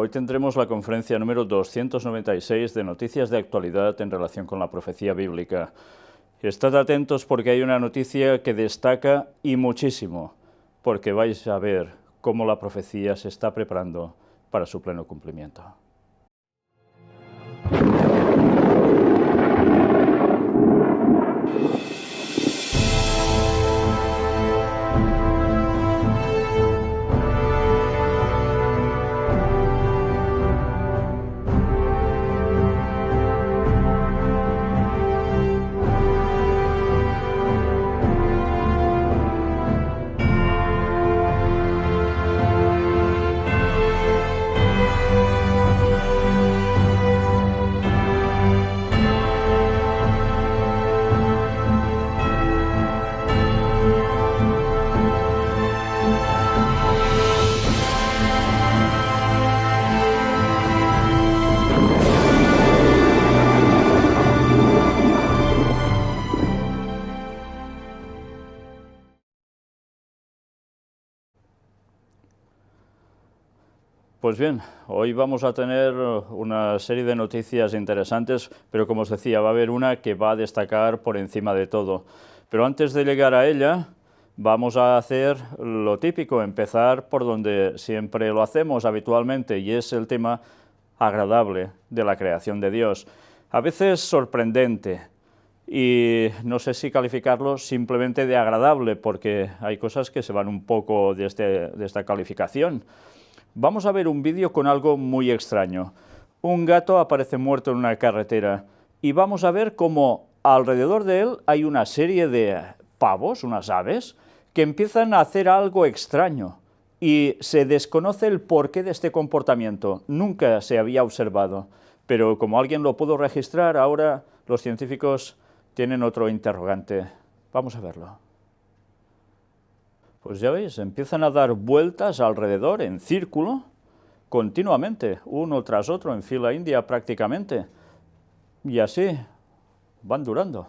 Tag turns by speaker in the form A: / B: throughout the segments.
A: Hoy tendremos la conferencia número 296 de noticias de actualidad en relación con la profecía bíblica. Estad atentos porque hay una noticia que destaca y muchísimo, porque vais a ver cómo la profecía se está preparando para su pleno cumplimiento. Pues bien, hoy vamos a tener una serie de noticias interesantes, pero como os decía, va a haber una que va a destacar por encima de todo. Pero antes de llegar a ella, vamos a hacer lo típico, empezar por donde siempre lo hacemos habitualmente, y es el tema agradable de la creación de Dios. A veces sorprendente, y no sé si calificarlo simplemente de agradable, porque hay cosas que se van un poco de esta calificación. Vamos a ver un vídeo con algo muy extraño. Un gato aparece muerto en una carretera y vamos a ver cómo alrededor de él hay una serie de pavos, unas aves, que empiezan a hacer algo extraño y se desconoce el porqué de este comportamiento. Nunca se había observado, pero como alguien lo pudo registrar, ahora los científicos tienen otro interrogante. Vamos a verlo. Pues ya veis, empiezan a dar vueltas alrededor, en círculo, continuamente, uno tras otro, en fila india prácticamente. Y así van durando.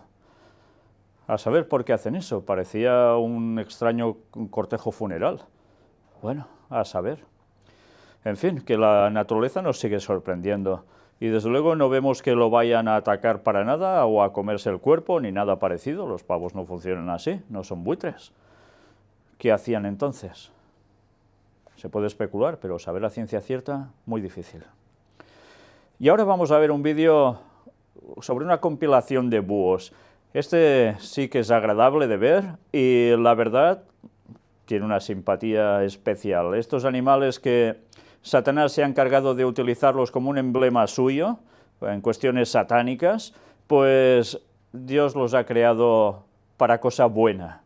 A: A saber por qué hacen eso, parecía un extraño cortejo funeral. Bueno, a saber. En fin, que la naturaleza nos sigue sorprendiendo. Y desde luego no vemos que lo vayan a atacar para nada o a comerse el cuerpo, ni nada parecido. Los pavos no funcionan así, no son buitres. ¿Qué hacían entonces? Se puede especular, pero saber la ciencia cierta, muy difícil. Y ahora vamos a ver un vídeo sobre una compilación de búhos. Este sí que es agradable de ver y la verdad tiene una simpatía especial. Estos animales que Satanás se ha encargado de utilizarlos como un emblema suyo, en cuestiones satánicas, pues Dios los ha creado para cosa buena.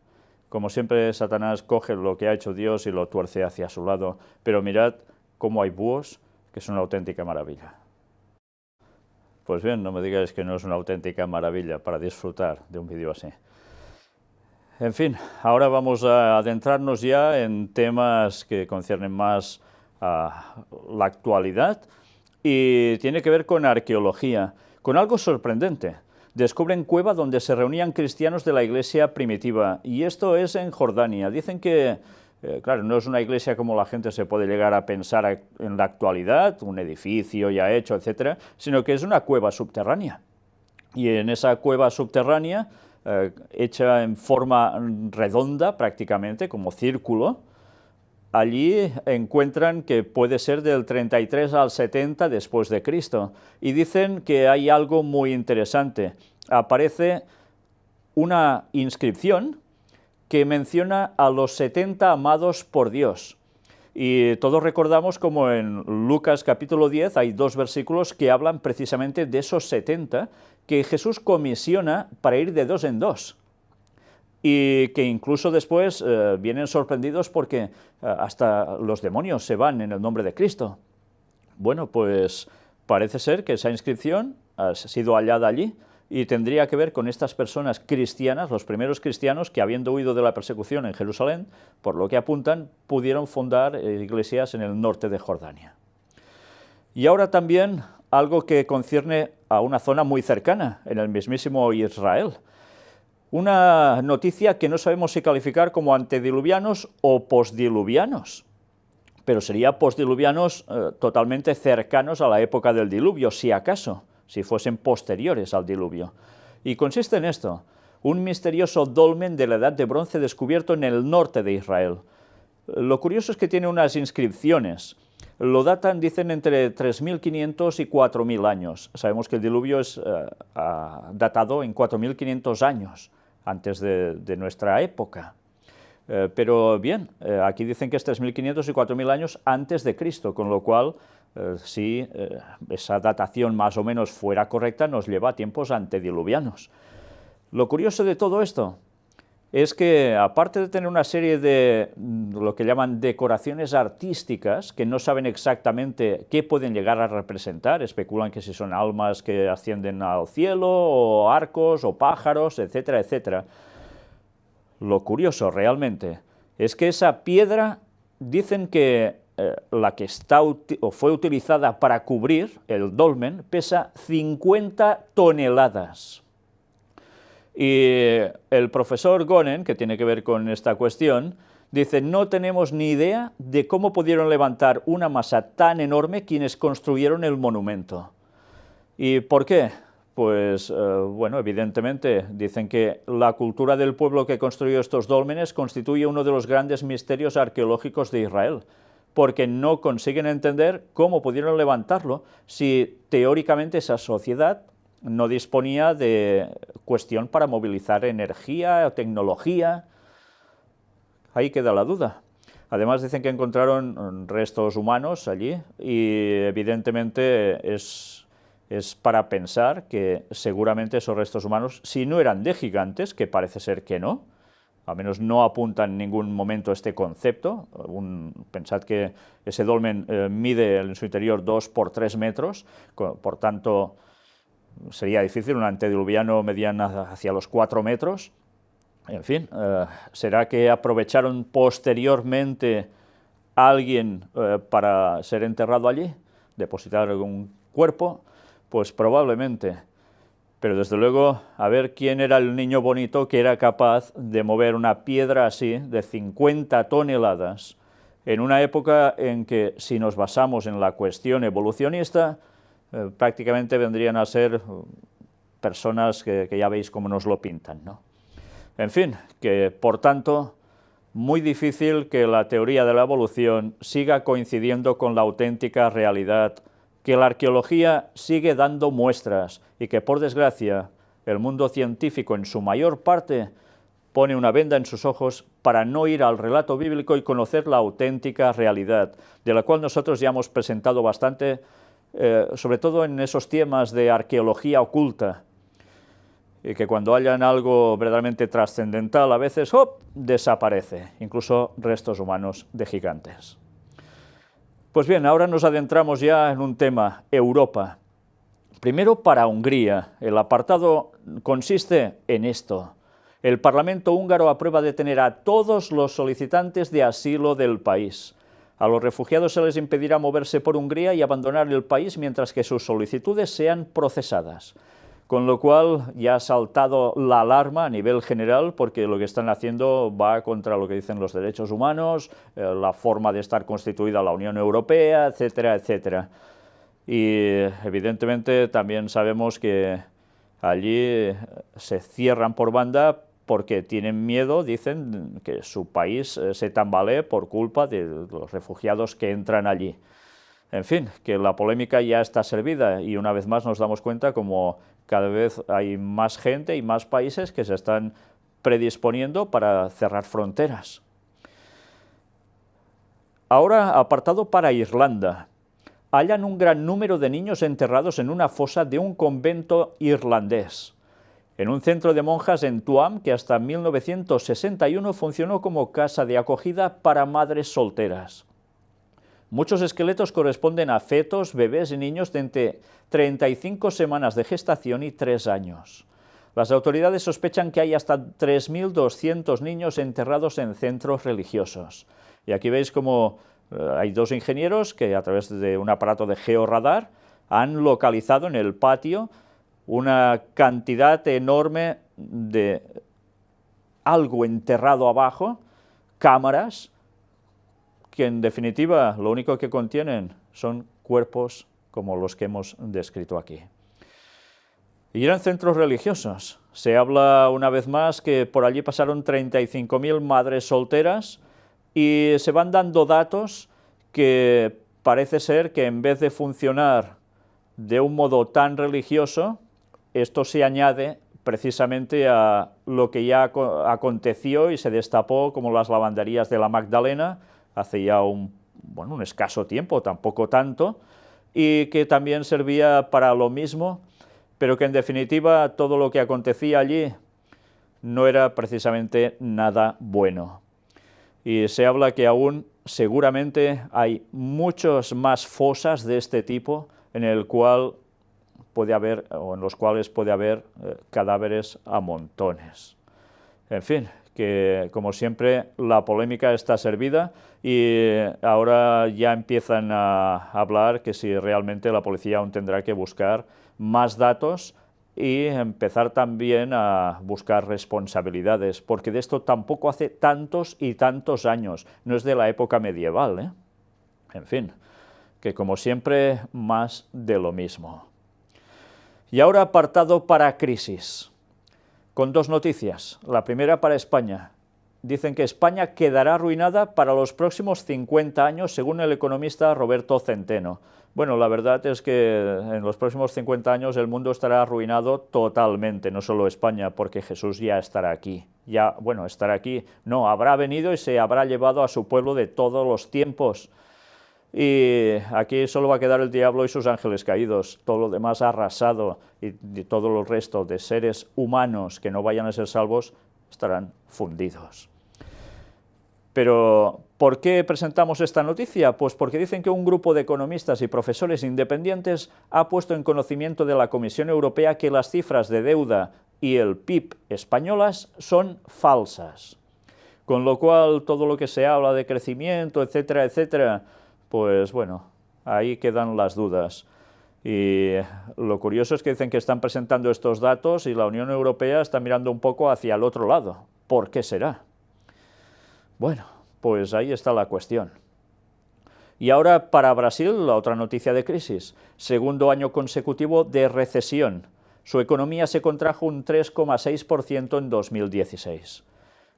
A: Como siempre, Satanás coge lo que ha hecho Dios y lo tuerce hacia su lado. Pero mirad cómo hay búhos, que es una auténtica maravilla. Pues bien, no me digáis que no es una auténtica maravilla para disfrutar de un vídeo así. En fin, ahora vamos a adentrarnos ya en temas que conciernen más a la actualidad y tiene que ver con arqueología, con algo sorprendente. Descubren cueva donde se reunían cristianos de la iglesia primitiva, y esto es en Jordania. Dicen que, claro, no es una iglesia como la gente se puede llegar a pensar en la actualidad, un edificio ya hecho, etcétera, sino que es una cueva subterránea. Y en esa cueva subterránea, hecha en forma redonda prácticamente, como círculo, allí encuentran que puede ser del 33 al 70 después de Cristo, y dicen que hay algo muy interesante. Aparece una inscripción que menciona a los 70 amados por Dios. Y todos recordamos como en Lucas capítulo 10 hay dos versículos que hablan precisamente de esos 70 que Jesús comisiona para ir de dos en dos. Y que incluso después vienen sorprendidos porque hasta los demonios se van en el nombre de Cristo. Bueno, pues parece ser que esa inscripción ha sido hallada allí y tendría que ver con estas personas cristianas, los primeros cristianos que, habiendo huido de la persecución en Jerusalén, por lo que apuntan, pudieron fundar iglesias en el norte de Jordania. Y ahora también algo que concierne a una zona muy cercana, en el mismísimo Israel. Una noticia que no sabemos si calificar como antediluvianos o postdiluvianos, pero sería postdiluvianos totalmente cercanos a la época del diluvio, si acaso, si fuesen posteriores al diluvio. Y consiste en esto: un misterioso dolmen de la Edad de Bronce descubierto en el norte de Israel. Lo curioso es que tiene unas inscripciones. Lo datan, dicen, entre 3.500 y 4.000 años. Sabemos que el diluvio es datado en 4.500 años antes de nuestra época. Pero bien, aquí dicen que es 3.500 y 4.000 años antes de Cristo, con lo cual, si esa datación más o menos fuera correcta, nos lleva a tiempos antediluvianos. Lo curioso de todo esto es que, aparte de tener una serie de lo que llaman decoraciones artísticas, que no saben exactamente qué pueden llegar a representar, especulan que si son almas que ascienden al cielo, o arcos, o pájaros, etcétera, etcétera. Lo curioso realmente es que esa piedra, dicen que la que está o fue utilizada para cubrir el dolmen, pesa 50 toneladas. Y el profesor Gonen, que tiene que ver con esta cuestión, dice: no tenemos ni idea de cómo pudieron levantar una masa tan enorme quienes construyeron el monumento. ¿Y por qué? Pues, bueno, evidentemente, dicen que la cultura del pueblo que construyó estos dólmenes constituye uno de los grandes misterios arqueológicos de Israel, porque no consiguen entender cómo pudieron levantarlo si teóricamente esa sociedad no disponía de cuestión para movilizar energía o tecnología. Ahí queda la duda. Además, dicen que encontraron restos humanos allí y evidentemente es para pensar que seguramente esos restos humanos, si no eran de gigantes, que parece ser que no, al menos no apunta en ningún momento este concepto. Pensad que ese dolmen mide en su interior 2 por 3 metros, por tanto sería difícil. Un antediluviano medían hacia los 4 metros. En fin, ¿será que aprovecharon posteriormente a alguien para ser enterrado allí? ¿Depositar algún cuerpo? Pues probablemente. Pero desde luego, a ver quién era el niño bonito que era capaz de mover una piedra así, de 50 toneladas, en una época en que, si nos basamos en la cuestión evolucionista, prácticamente vendrían a ser personas que ya veis cómo nos lo pintan, ¿no? En fin, que por tanto, muy difícil que la teoría de la evolución siga coincidiendo con la auténtica realidad, que la arqueología sigue dando muestras y que, por desgracia, el mundo científico en su mayor parte pone una venda en sus ojos para no ir al relato bíblico y conocer la auténtica realidad, de la cual nosotros ya hemos presentado bastante, sobre todo en esos temas de arqueología oculta, y que cuando hayan algo verdaderamente trascendental a veces ¡hop!, desaparece, incluso restos humanos de gigantes. Pues bien, ahora nos adentramos ya en un tema: Europa. Primero, para Hungría, el apartado consiste en esto: el Parlamento húngaro aprueba detener a todos los solicitantes de asilo del país. A los refugiados se les impedirá moverse por Hungría y abandonar el país mientras que sus solicitudes sean procesadas. Con lo cual ya ha saltado la alarma a nivel general, porque lo que están haciendo va contra lo que dicen los derechos humanos, la forma de estar constituida la Unión Europea, etcétera, etcétera. Y evidentemente también sabemos que allí se cierran por banda porque tienen miedo, dicen, que su país se tambalee por culpa de los refugiados que entran allí. En fin, que la polémica ya está servida y una vez más nos damos cuenta como cada vez hay más gente y más países que se están predisponiendo para cerrar fronteras. Ahora, apartado para Irlanda. Hallan un gran número de niños enterrados en una fosa de un convento irlandés, en un centro de monjas en Tuam que hasta 1961 funcionó como casa de acogida para madres solteras. Muchos esqueletos corresponden a fetos, bebés y niños de entre 35 semanas de gestación y 3 años. Las autoridades sospechan que hay hasta 3.200 niños enterrados en centros religiosos. Y aquí veis cómo hay dos ingenieros que, a través de un aparato de georradar, han localizado en el patio una cantidad enorme de algo enterrado abajo, cámaras, que en definitiva lo único que contienen son cuerpos como los que hemos descrito aquí. Y eran centros religiosos. Se habla una vez más que por allí pasaron 35.000 madres solteras y se van dando datos que parece ser que en vez de funcionar de un modo tan religioso, esto se añade precisamente a lo que ya aconteció y se destapó como las lavanderías de la Magdalena hace ya un escaso tiempo, tampoco tanto, y que también servía para lo mismo, pero que en definitiva todo lo que acontecía allí no era precisamente nada bueno. Y se habla que aún seguramente hay muchas más fosas de este tipo en el cual puede haber, o en los cuales puede haber cadáveres a montones. En fin, que como siempre la polémica está servida y ahora ya empiezan a hablar que si realmente la policía aún tendrá que buscar más datos y empezar también a buscar responsabilidades, porque de esto tampoco hace tantos y tantos años, no es de la época medieval, ¿eh? En fin, que como siempre más de lo mismo. Y ahora apartado para crisis, con dos noticias. La primera para España. Dicen que España quedará arruinada para los próximos 50 años, según el economista Roberto Centeno. Bueno, la verdad es que en los próximos 50 años el mundo estará arruinado totalmente, no solo España, porque Jesús ya estará aquí. Ya, bueno, estará aquí. No, habrá venido y se habrá llevado a su pueblo de todos los tiempos. Y aquí solo va a quedar el diablo y sus ángeles caídos, todo lo demás arrasado, y todo el resto de seres humanos que no vayan a ser salvos estarán fundidos. Pero, ¿por qué presentamos esta noticia? Pues porque dicen que un grupo de economistas y profesores independientes ha puesto en conocimiento de la Comisión Europea que las cifras de deuda y el PIB españolas son falsas. Con lo cual, todo lo que se habla de crecimiento, etcétera, etcétera, pues bueno, ahí quedan las dudas. Y lo curioso es que dicen que están presentando estos datos y la Unión Europea está mirando un poco hacia el otro lado. ¿Por qué será? Bueno, pues ahí está la cuestión. Y ahora para Brasil, la otra noticia de crisis. Segundo año consecutivo de recesión. Su economía se contrajo un 3,6% en 2016.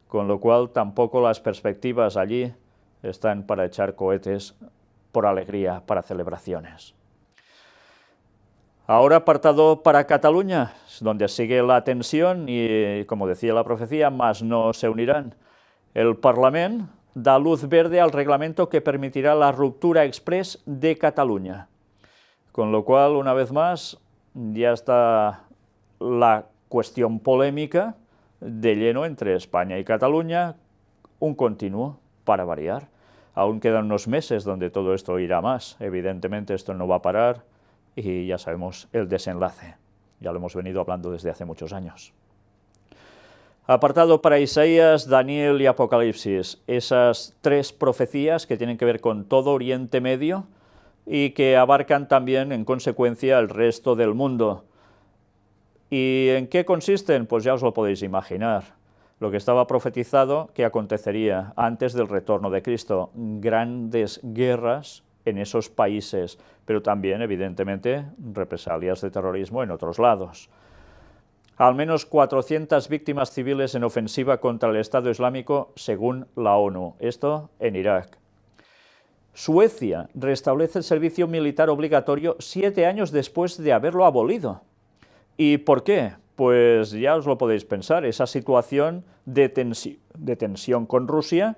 A: Con lo cual tampoco las perspectivas allí están para echar cohetes por alegría, para celebraciones. Ahora apartado para Cataluña, donde sigue la tensión y, como decía la profecía, más no se unirán. El Parlament da luz verde al reglamento que permitirá la ruptura express de Cataluña. Con lo cual, una vez más, ya está la cuestión polémica de lleno entre España y Cataluña, un continuo para variar. Aún quedan unos meses donde todo esto irá más. Evidentemente esto no va a parar y ya sabemos el desenlace. Ya lo hemos venido hablando desde hace muchos años. Apartado para Isaías, Daniel y Apocalipsis. Esas tres profecías que tienen que ver con todo Oriente Medio y que abarcan también, en consecuencia, el resto del mundo. ¿Y en qué consisten? Pues ya os lo podéis imaginar. Lo que estaba profetizado que acontecería antes del retorno de Cristo. Grandes guerras en esos países, pero también, evidentemente, represalias de terrorismo en otros lados. Al menos 400 víctimas civiles en ofensiva contra el Estado Islámico, según la ONU. Esto en Irak. Suecia restablece el servicio militar obligatorio 7 años después de haberlo abolido. ¿Y por qué? Pues ya os lo podéis pensar, esa situación de tensión con Rusia,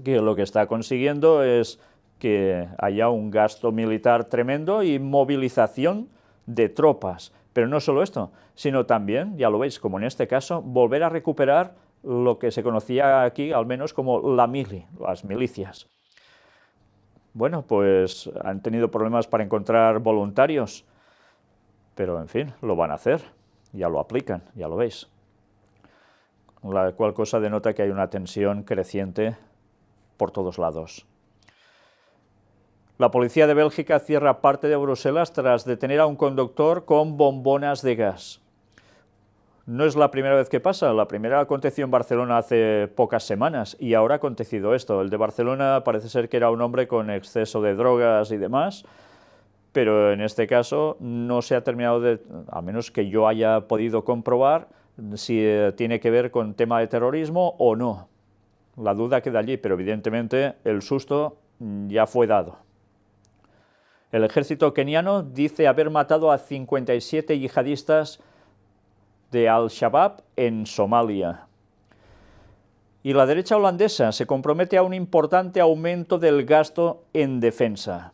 A: que lo que está consiguiendo es que haya un gasto militar tremendo y movilización de tropas. Pero no solo esto, sino también, ya lo veis, como en este caso, volver a recuperar lo que se conocía aquí, al menos como la mili, las milicias. Bueno, pues han tenido problemas para encontrar voluntarios, pero en fin, lo van a hacer, ya lo aplican, ya lo veis. La cual cosa denota que hay una tensión creciente por todos lados. La policía de Bélgica cierra parte de Bruselas tras detener a un conductor con bombonas de gas. No es la primera vez que pasa, la primera aconteció en Barcelona hace pocas semanas y ahora ha acontecido esto. El de Barcelona parece ser que era un hombre con exceso de drogas y demás, pero en este caso no se ha terminado de, al menos que yo haya podido comprobar, si tiene que ver con tema de terrorismo o no. La duda queda allí, pero evidentemente el susto ya fue dado. El ejército keniano dice haber matado a 57 yihadistas de Al-Shabaab en Somalia. Y la derecha holandesa se compromete a un importante aumento del gasto en defensa.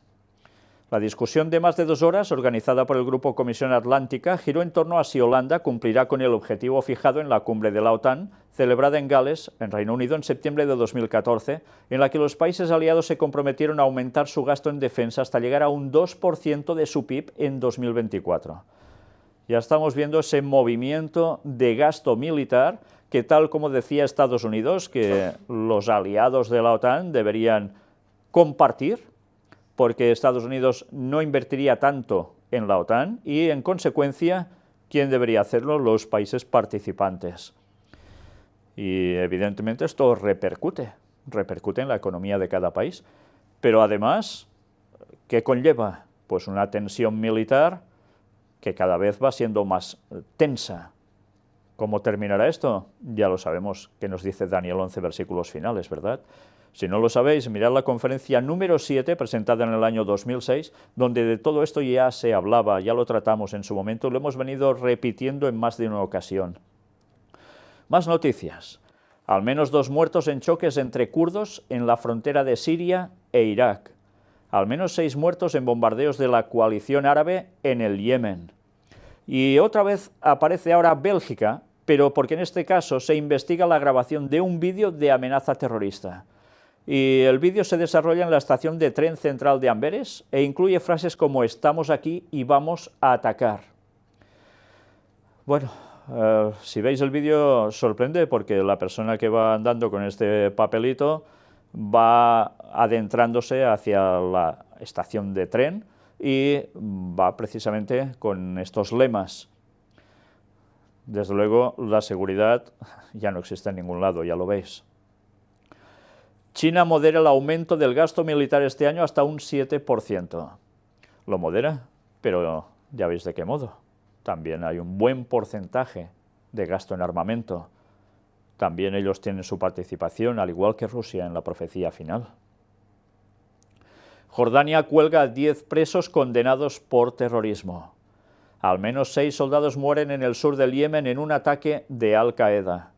A: La discusión de más de 2 horas, organizada por el Grupo Comisión Atlántica, giró en torno a si Holanda cumplirá con el objetivo fijado en la cumbre de la OTAN, celebrada en Gales, en Reino Unido, en septiembre de 2014, en la que los países aliados se comprometieron a aumentar su gasto en defensa hasta llegar a un 2% de su PIB en 2024. Ya estamos viendo ese movimiento de gasto militar que, tal como decía Estados Unidos, que los aliados de la OTAN deberían compartir, porque Estados Unidos no invertiría tanto en la OTAN y, en consecuencia, ¿quién debería hacerlo? Los países participantes. Y, evidentemente, esto repercute en la economía de cada país. Pero, además, ¿qué conlleva? Pues una tensión militar que cada vez va siendo más tensa. ¿Cómo terminará esto? Ya lo sabemos, que nos dice Daniel 11, versículos finales, ¿verdad? Si no lo sabéis, mirad la conferencia número 7, presentada en el año 2006, donde de todo esto ya se hablaba, ya lo tratamos en su momento, lo hemos venido repitiendo en más de una ocasión. Más noticias. Al menos 2 muertos en choques entre kurdos en la frontera de Siria e Irak. Al menos 6 muertos en bombardeos de la coalición árabe en el Yemen. Y otra vez aparece ahora Bélgica, pero porque en este caso se investiga la grabación de un vídeo de amenaza terrorista. Y el vídeo se desarrolla en la estación de tren central de Amberes e incluye frases como «estamos aquí y vamos a atacar». Bueno, si veis el vídeo sorprende porque la persona que va andando con este papelito va adentrándose hacia la estación de tren y va precisamente con estos lemas. Desde luego, la seguridad ya no existe en ningún lado, ya lo veis. China modera el aumento del gasto militar este año hasta un 7%. Lo modera, pero ya veis de qué modo. También hay un buen porcentaje de gasto en armamento. También ellos tienen su participación, al igual que Rusia, en la profecía final. Jordania cuelga a 10 presos condenados por terrorismo. Al menos 6 soldados mueren en el sur del Yemen en un ataque de Al-Qaeda.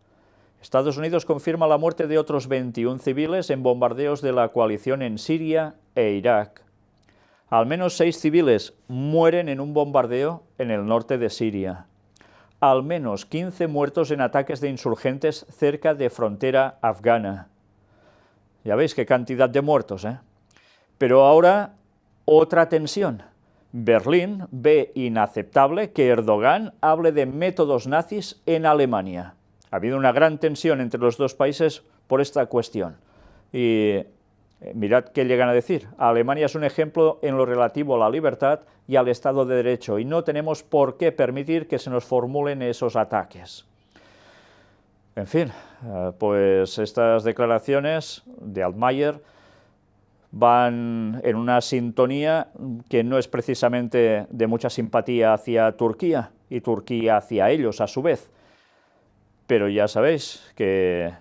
A: Estados Unidos confirma la muerte de otros 21 civiles en bombardeos de la coalición en Siria e Irak. Al menos 6 civiles mueren en un bombardeo en el norte de Siria. Al menos 15 muertos en ataques de insurgentes cerca de frontera afgana. Ya veis qué cantidad de muertos, ¿eh? Pero ahora, otra tensión. Berlín ve inaceptable que Erdogan hable de métodos nazis en Alemania. Ha habido una gran tensión entre los dos países por esta cuestión. Y mirad qué llegan a decir. Alemania es un ejemplo en lo relativo a la libertad y al Estado de Derecho, y no tenemos por qué permitir que se nos formulen esos ataques. En fin, pues estas declaraciones de Altmaier van en una sintonía que no es precisamente de mucha simpatía hacia Turquía, y Turquía hacia ellos a su vez. Pero ya sabéis que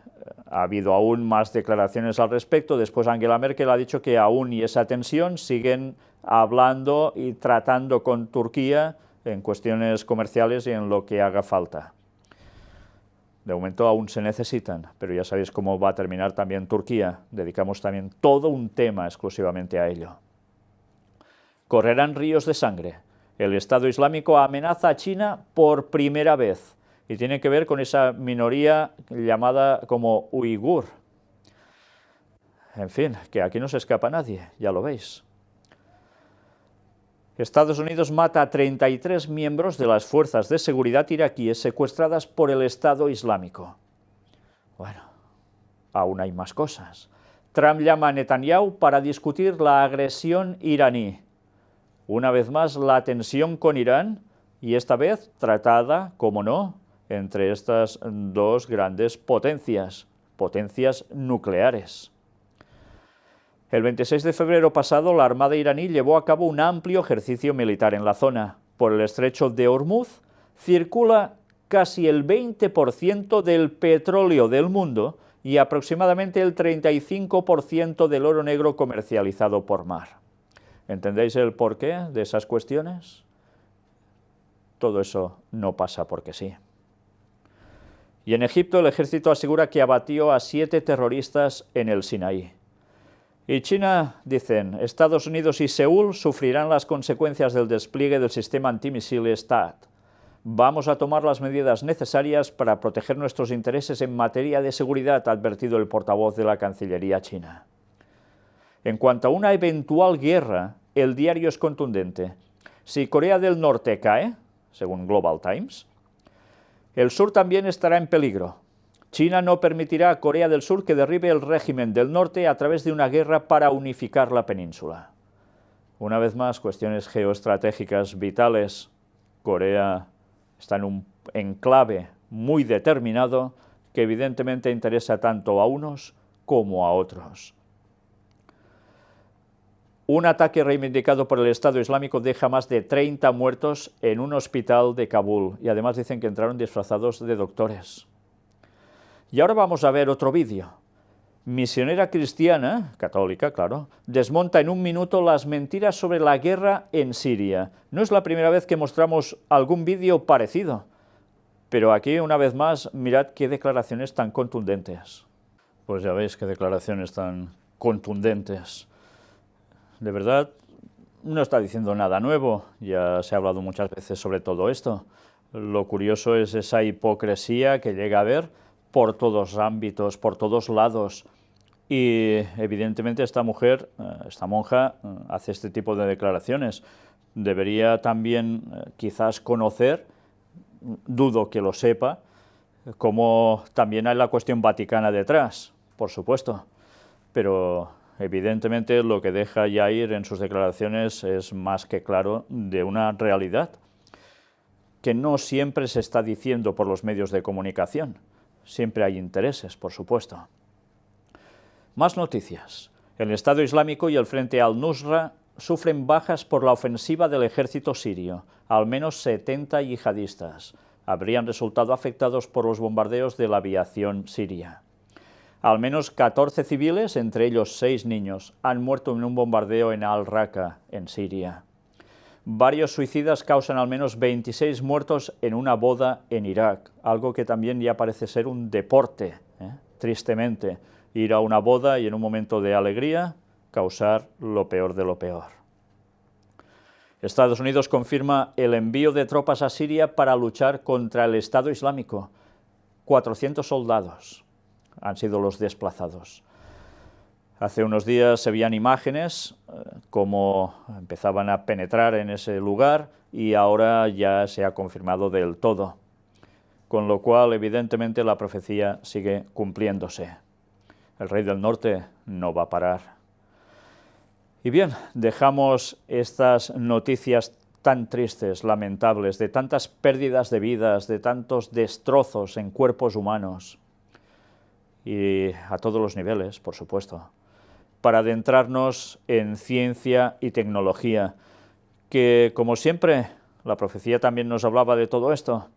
A: ha habido aún más declaraciones al respecto. Después Angela Merkel ha dicho que aún y esa tensión siguen hablando y tratando con Turquía en cuestiones comerciales y en lo que haga falta. De momento aún se necesitan, pero ya sabéis cómo va a terminar también Turquía. Dedicamos también todo un tema exclusivamente a ello. Correrán ríos de sangre. El Estado Islámico amenaza a China por primera vez. Y tiene que ver con esa minoría llamada como uigur. En fin, que aquí no se escapa nadie, ya lo veis. Estados Unidos mata a 33 miembros de las fuerzas de seguridad iraquíes secuestradas por el Estado Islámico. Bueno, aún hay más cosas. Trump llama a Netanyahu para discutir la agresión iraní. Una vez más, la tensión con Irán, y esta vez tratada, como no, entre estas dos grandes potencias nucleares. El 26 de febrero pasado, la Armada iraní llevó a cabo un amplio ejercicio militar en la zona. Por el estrecho de Hormuz circula casi el 20% del petróleo del mundo y aproximadamente el 35% del oro negro comercializado por mar. ¿Entendéis el porqué de esas cuestiones? Todo eso no pasa porque sí. Y en Egipto el ejército asegura que abatió a 7 terroristas en el Sinaí. Y China, dicen, Estados Unidos y Seúl sufrirán las consecuencias del despliegue del sistema antimisiles THAAD. Vamos a tomar las medidas necesarias para proteger nuestros intereses en materia de seguridad, ha advertido el portavoz de la Cancillería china. En cuanto a una eventual guerra, el diario es contundente. Si Corea del Norte cae, según Global Times, el sur también estará en peligro. China no permitirá a Corea del Sur que derribe el régimen del norte a través de una guerra para unificar la península. Una vez más, cuestiones geoestratégicas vitales. Corea está en un enclave muy determinado que evidentemente interesa tanto a unos como a otros. Un ataque reivindicado por el Estado Islámico deja más de 30 muertos en un hospital de Kabul y además dicen que entraron disfrazados de doctores. Y ahora vamos a ver otro vídeo. Misionera cristiana, católica, claro, desmonta en un minuto las mentiras sobre la guerra en Siria. No es la primera vez que mostramos algún vídeo parecido, pero aquí, una vez más, mirad qué declaraciones tan contundentes. Pues ya veis qué declaraciones tan contundentes. De verdad, no está diciendo nada nuevo, ya se ha hablado muchas veces sobre todo esto. Lo curioso es esa hipocresía que llega a haber por todos ámbitos, por todos lados. Y evidentemente esta mujer, esta monja, hace este tipo de declaraciones. Debería también quizás conocer, dudo que lo sepa, como también hay la cuestión vaticana detrás, por supuesto. Pero evidentemente lo que deja Yair en sus declaraciones es más que claro de una realidad que no siempre se está diciendo por los medios de comunicación. Siempre hay intereses, por supuesto. Más noticias. El Estado Islámico y el Frente al-Nusra sufren bajas por la ofensiva del ejército sirio. Al menos 70 yihadistas habrían resultado afectados por los bombardeos de la aviación siria. Al menos 14 civiles, entre ellos 6 niños, han muerto en un bombardeo en Al-Raqqa, en Siria. Varios suicidas causan al menos 26 muertos en una boda en Irak, algo que también ya parece ser un deporte, tristemente, ir a una boda y en un momento de alegría causar lo peor de lo peor. Estados Unidos confirma el envío de tropas a Siria para luchar contra el Estado Islámico. 400 soldados han sido los desplazados. Hace unos días se veían imágenes cómo empezaban a penetrar en ese lugar y ahora ya se ha confirmado del todo. Con lo cual, evidentemente, la profecía sigue cumpliéndose. El rey del norte no va a parar. Y bien, dejamos estas noticias tan tristes, lamentables, de tantas pérdidas de vidas, de tantos destrozos en cuerpos humanos, y a todos los niveles, por supuesto, para adentrarnos en ciencia y tecnología, que, como siempre, la profecía también nos hablaba de todo esto.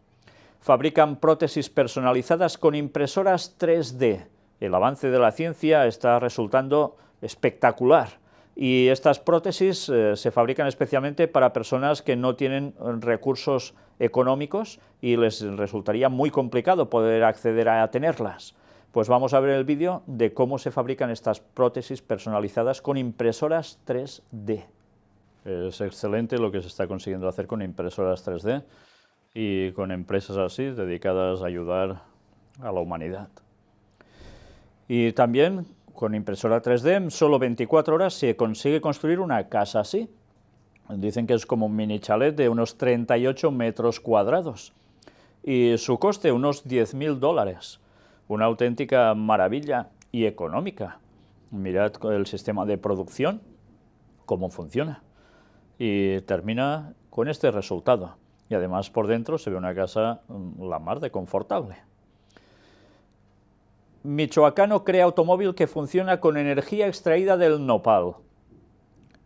A: Fabrican prótesis personalizadas con impresoras 3D. El avance de la ciencia está resultando espectacular. Y estas prótesis se fabrican especialmente para personas que no tienen recursos económicos y les resultaría muy complicado poder acceder a tenerlas. Pues vamos a ver el vídeo de cómo se fabrican estas prótesis personalizadas con impresoras 3D. Es excelente lo que se está consiguiendo hacer con impresoras 3D y con empresas así dedicadas a ayudar a la humanidad. Y también con impresora 3D en solo 24 horas se consigue construir una casa así. Dicen que es como un mini chalet de unos 38 metros cuadrados y su coste unos $10.000. Una auténtica maravilla y económica. Mirad el sistema de producción, cómo funciona. Y termina con este resultado. y además por dentro se ve una casa la mar de confortable. Michoacano crea automóvil que funciona con energía extraída del nopal.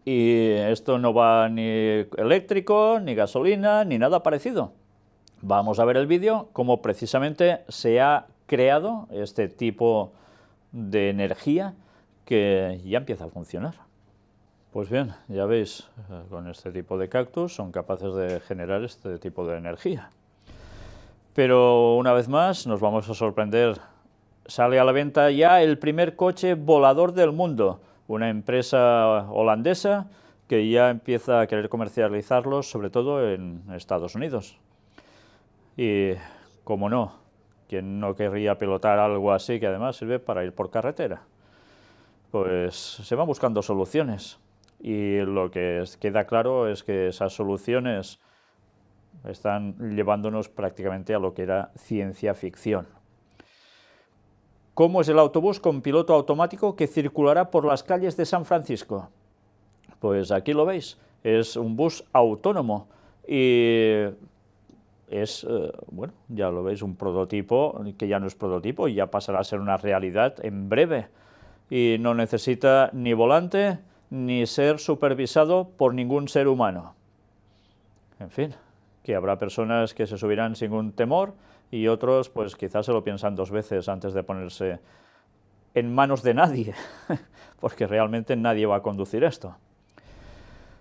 A: Y esto no va ni eléctrico, ni gasolina, ni nada parecido. Vamos a ver el vídeo, cómo precisamente se ha creado este tipo de energía que ya empieza a funcionar. Pues bien, ya veis, con este tipo de cactus son capaces de generar este tipo de energía. Pero una vez más nos vamos a sorprender. Sale a la venta ya el primer coche volador del mundo, una empresa holandesa que ya empieza a querer comercializarlos, sobre todo en Estados Unidos. Y, como no, ¿quién no querría pilotar algo así que además sirve para ir por carretera? Pues se van buscando soluciones. Y lo que queda claro es que esas soluciones están llevándonos prácticamente a lo que era ciencia ficción. ¿Cómo es el autobús con piloto automático que circulará por las calles de San Francisco? Pues aquí lo veis, es un bus autónomo y es, bueno, ya lo veis, un prototipo que ya no es prototipo y ya pasará a ser una realidad en breve. Y no necesita ni volante ni ser supervisado por ningún ser humano. En fin, que habrá personas que se subirán sin ningún temor y otros pues quizás se lo piensan dos veces antes de ponerse en manos de nadie, porque realmente nadie va a conducir esto.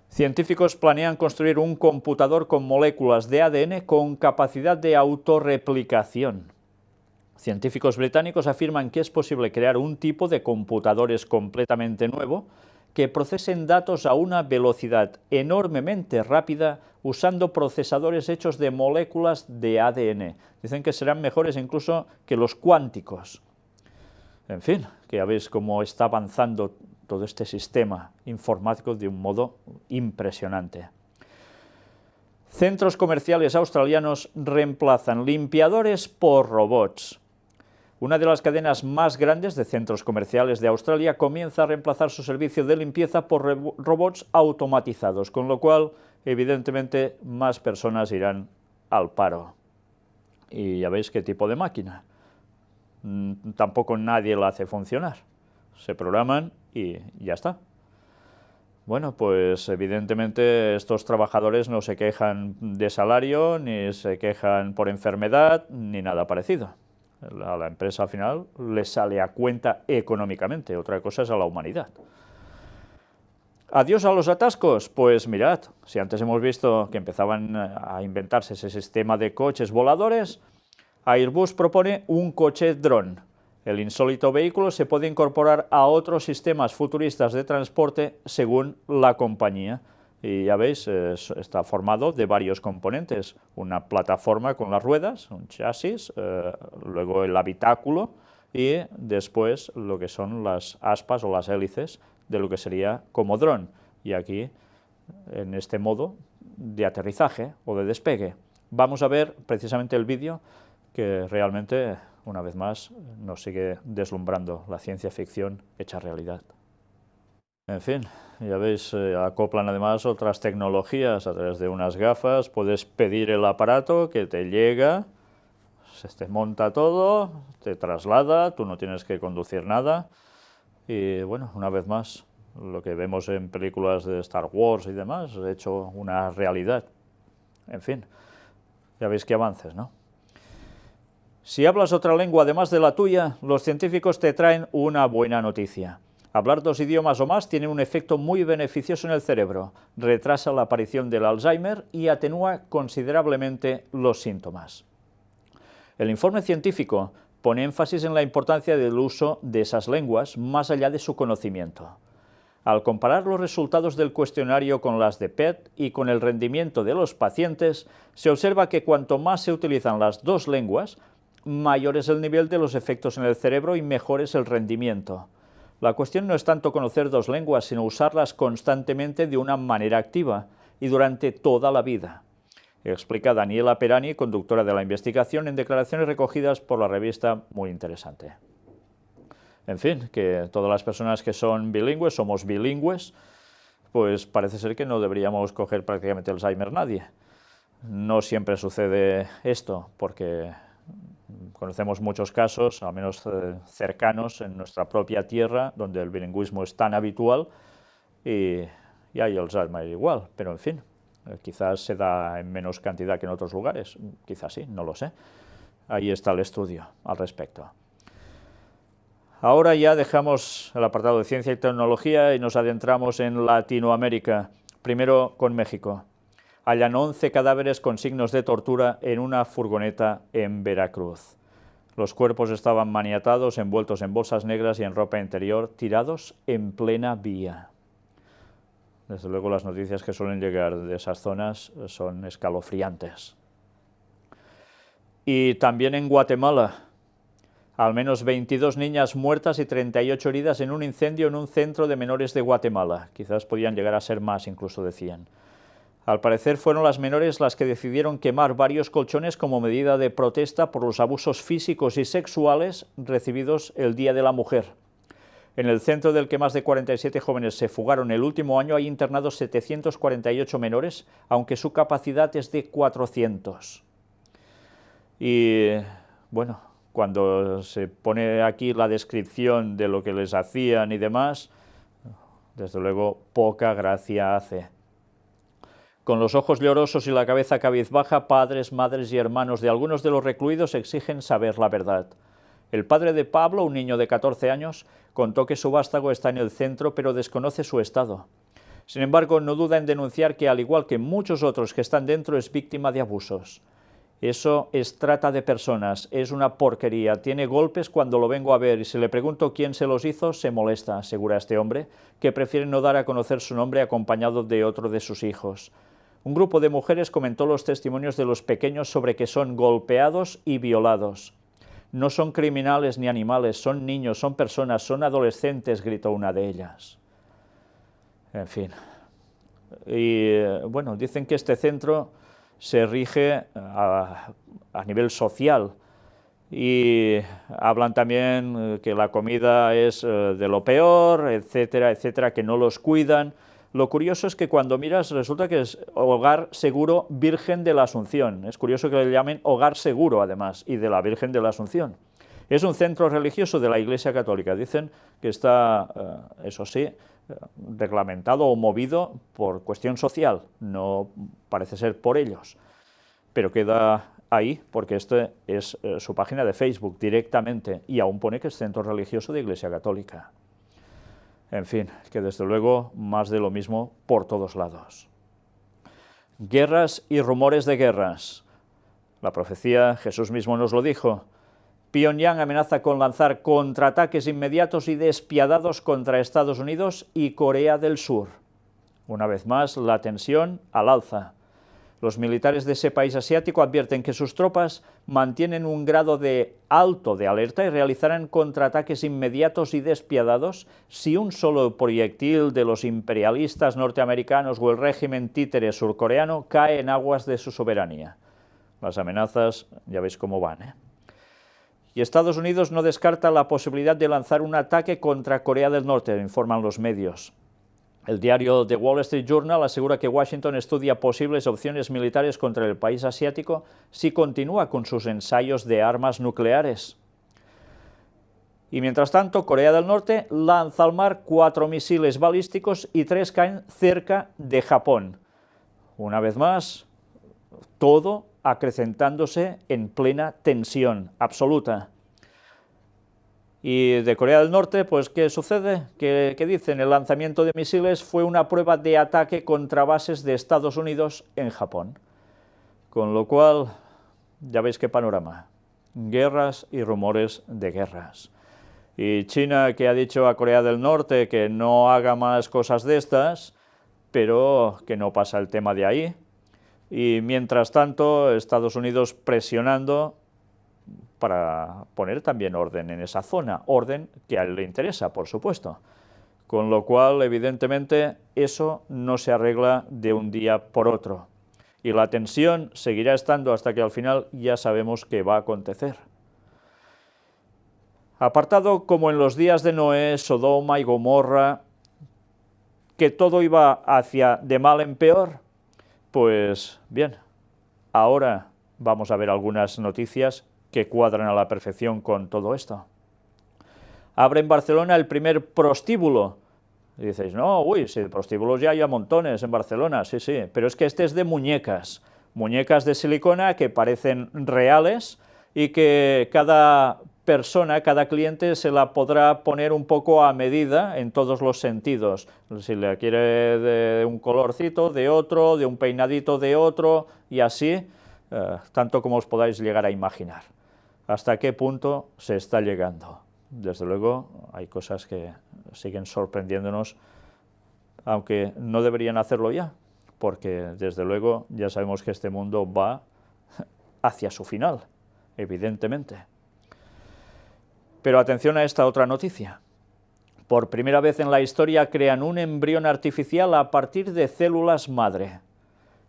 A: Científicos planean construir un computador con moléculas de ADN con capacidad de autorreplicación. Científicos británicos afirman que es posible crear un tipo de computadores completamente nuevo que procesen datos a una velocidad enormemente rápida usando procesadores hechos de moléculas de ADN. Dicen que serán mejores incluso que los cuánticos. En fin, que ya veis cómo está avanzando todo este sistema informático de un modo impresionante. Centros comerciales australianos reemplazan limpiadores por robots. Una de las cadenas más grandes de centros comerciales de Australia comienza a reemplazar su servicio de limpieza por robots automatizados, con lo cual, evidentemente, más personas irán al paro. Y ya veis qué tipo de máquina. Tampoco nadie la hace funcionar. Se programan y ya está. Bueno, pues evidentemente estos trabajadores no se quejan de salario, ni se quejan por enfermedad, ni nada parecido. A la empresa al final le sale a cuenta económicamente, otra cosa es a la humanidad. ¿Adiós a los atascos? Pues mirad, si antes hemos visto que empezaban a inventarse ese sistema de coches voladores, Airbus propone un coche dron. El insólito vehículo se puede incorporar a otros sistemas futuristas de transporte según la compañía. Y ya veis, está formado de varios componentes. Una plataforma con las ruedas, un chasis, luego el habitáculo y después lo que son las aspas o las hélices de lo que sería como dron. Y aquí, en este modo de aterrizaje o de despegue. Vamos a ver precisamente el vídeo que realmente, una vez más, nos sigue deslumbrando la ciencia ficción hecha realidad. En fin, ya veis, acoplan además otras tecnologías a través de unas gafas, puedes pedir el aparato que te llega, se te monta todo, te traslada, tú no tienes que conducir nada y bueno, una vez más, lo que vemos en películas de Star Wars y demás, hecho una realidad. En fin, ya veis qué avances, ¿no? Si hablas otra lengua además de la tuya, los científicos te traen una buena noticia. Hablar dos idiomas o más tiene un efecto muy beneficioso en el cerebro, retrasa la aparición del Alzheimer y atenúa considerablemente los síntomas. El informe científico pone énfasis en la importancia del uso de esas lenguas más allá de su conocimiento. Al comparar los resultados del cuestionario con las de PET y con el rendimiento de los pacientes, se observa que cuanto más se utilizan las dos lenguas, mayor es el nivel de los efectos en el cerebro y mejor es el rendimiento. La cuestión no es tanto conocer dos lenguas, sino usarlas constantemente de una manera activa y durante toda la vida, explica Daniela Perani, conductora de la investigación, en declaraciones recogidas por la revista Muy Interesante. En fin, que todas las personas que son bilingües, somos bilingües, pues parece ser que no deberíamos coger prácticamente Alzheimer nadie. No siempre sucede esto, porque conocemos muchos casos, al menos cercanos, en nuestra propia tierra, donde el bilingüismo es tan habitual y hay Alzheimer igual, pero en fin, quizás se da en menos cantidad que en otros lugares, quizás sí, no lo sé. Ahí está el estudio al respecto. Ahora ya dejamos el apartado de ciencia y tecnología y nos adentramos en Latinoamérica, primero con México. Hallan 11 cadáveres con signos de tortura en una furgoneta en Veracruz. Los cuerpos estaban maniatados, envueltos en bolsas negras y en ropa interior, tirados en plena vía. Desde luego las noticias que suelen llegar de esas zonas son escalofriantes. Y también en Guatemala, al menos 22 niñas muertas y 38 heridas en un incendio en un centro de menores de Guatemala. Quizás podían llegar a ser más, incluso decían. Al parecer fueron las menores las que decidieron quemar varios colchones como medida de protesta por los abusos físicos y sexuales recibidos el Día de la Mujer. En el centro del que más de 47 jóvenes se fugaron el último año hay internados 748 menores, aunque su capacidad es de 400. Y bueno, cuando se pone aquí la descripción de lo que les hacían y demás, desde luego poca gracia hace. Con los ojos llorosos y la cabeza cabizbaja, padres, madres y hermanos de algunos de los recluidos exigen saber la verdad. El padre de Pablo, un niño de 14 años, contó que su vástago está en el centro, pero desconoce su estado. Sin embargo, no duda en denunciar que, al igual que muchos otros que están dentro, es víctima de abusos. Eso es trata de personas, es una porquería, tiene golpes cuando lo vengo a ver y si le pregunto quién se los hizo, se molesta, asegura este hombre, que prefiere no dar a conocer su nombre acompañado de otro de sus hijos. Un grupo de mujeres comentó los testimonios de los pequeños sobre que son golpeados y violados. No son criminales ni animales, son niños, son personas, son adolescentes, gritó una de ellas. En fin. Y bueno, dicen que este centro se rige a nivel social y hablan también que la comida es de lo peor, etcétera, etcétera, que no los cuidan. Lo curioso es que cuando miras resulta que es Hogar Seguro Virgen de la Asunción. Es curioso que le llamen Hogar Seguro, además, y de la Virgen de la Asunción. Es un centro religioso de la Iglesia Católica. Dicen que está, eso sí, reglamentado o movido por cuestión social. No parece ser por ellos, pero queda ahí porque esta es su página de Facebook directamente y aún pone que es centro religioso de Iglesia Católica. En fin, que desde luego más de lo mismo por todos lados. Guerras y rumores de guerras. La profecía, Jesús mismo nos lo dijo. Pyongyang amenaza con lanzar contraataques inmediatos y despiadados contra Estados Unidos y Corea del Sur. Una vez más, la tensión al alza. Los militares de ese país asiático advierten que sus tropas mantienen un grado alto de alerta y realizarán contraataques inmediatos y despiadados si un solo proyectil de los imperialistas norteamericanos o el régimen títere surcoreano cae en aguas de su soberanía. Las amenazas ya veis cómo van, ¿eh? Y Estados Unidos no descarta la posibilidad de lanzar un ataque contra Corea del Norte, informan los medios. El diario The Wall Street Journal asegura que Washington estudia posibles opciones militares contra el país asiático si continúa con sus ensayos de armas nucleares. Y mientras tanto, Corea del Norte lanza al mar 4 misiles balísticos y 3 caen cerca de Japón. Una vez más, todo acrecentándose en plena tensión absoluta. Y de Corea del Norte, pues, ¿qué sucede? ¿Qué dicen? El lanzamiento de misiles fue una prueba de ataque contra bases de Estados Unidos en Japón. Con lo cual, ya veis qué panorama. Guerras y rumores de guerras. Y China, que ha dicho a Corea del Norte que no haga más cosas de estas, pero que no pasa el tema de ahí. Y mientras tanto, Estados Unidos presionando para poner también orden en esa zona, orden que a él le interesa, por supuesto. Con lo cual, evidentemente, eso no se arregla de un día por otro. Y la tensión seguirá estando hasta que al final ya sabemos qué va a acontecer. Apartado como en los días de Noé, Sodoma y Gomorra, que todo iba hacia de mal en peor, pues bien, ahora vamos a ver algunas noticias que cuadran a la perfección con todo esto. Abre en Barcelona el primer prostíbulo. Y dices, no, uy, si prostíbulos ya hay a montones en Barcelona, sí, sí, pero es que este es de muñecas de silicona que parecen reales y que cada persona, cada cliente se la podrá poner un poco a medida en todos los sentidos. Si le quiere de un colorcito, de otro, de un peinadito, de otro, y así, tanto como os podáis llegar a imaginar. ¿Hasta qué punto se está llegando? Desde luego, hay cosas que siguen sorprendiéndonos, aunque no deberían hacerlo ya, porque desde luego ya sabemos que este mundo va hacia su final, evidentemente. Pero atención a esta otra noticia. Por primera vez en la historia crean un embrión artificial a partir de células madre.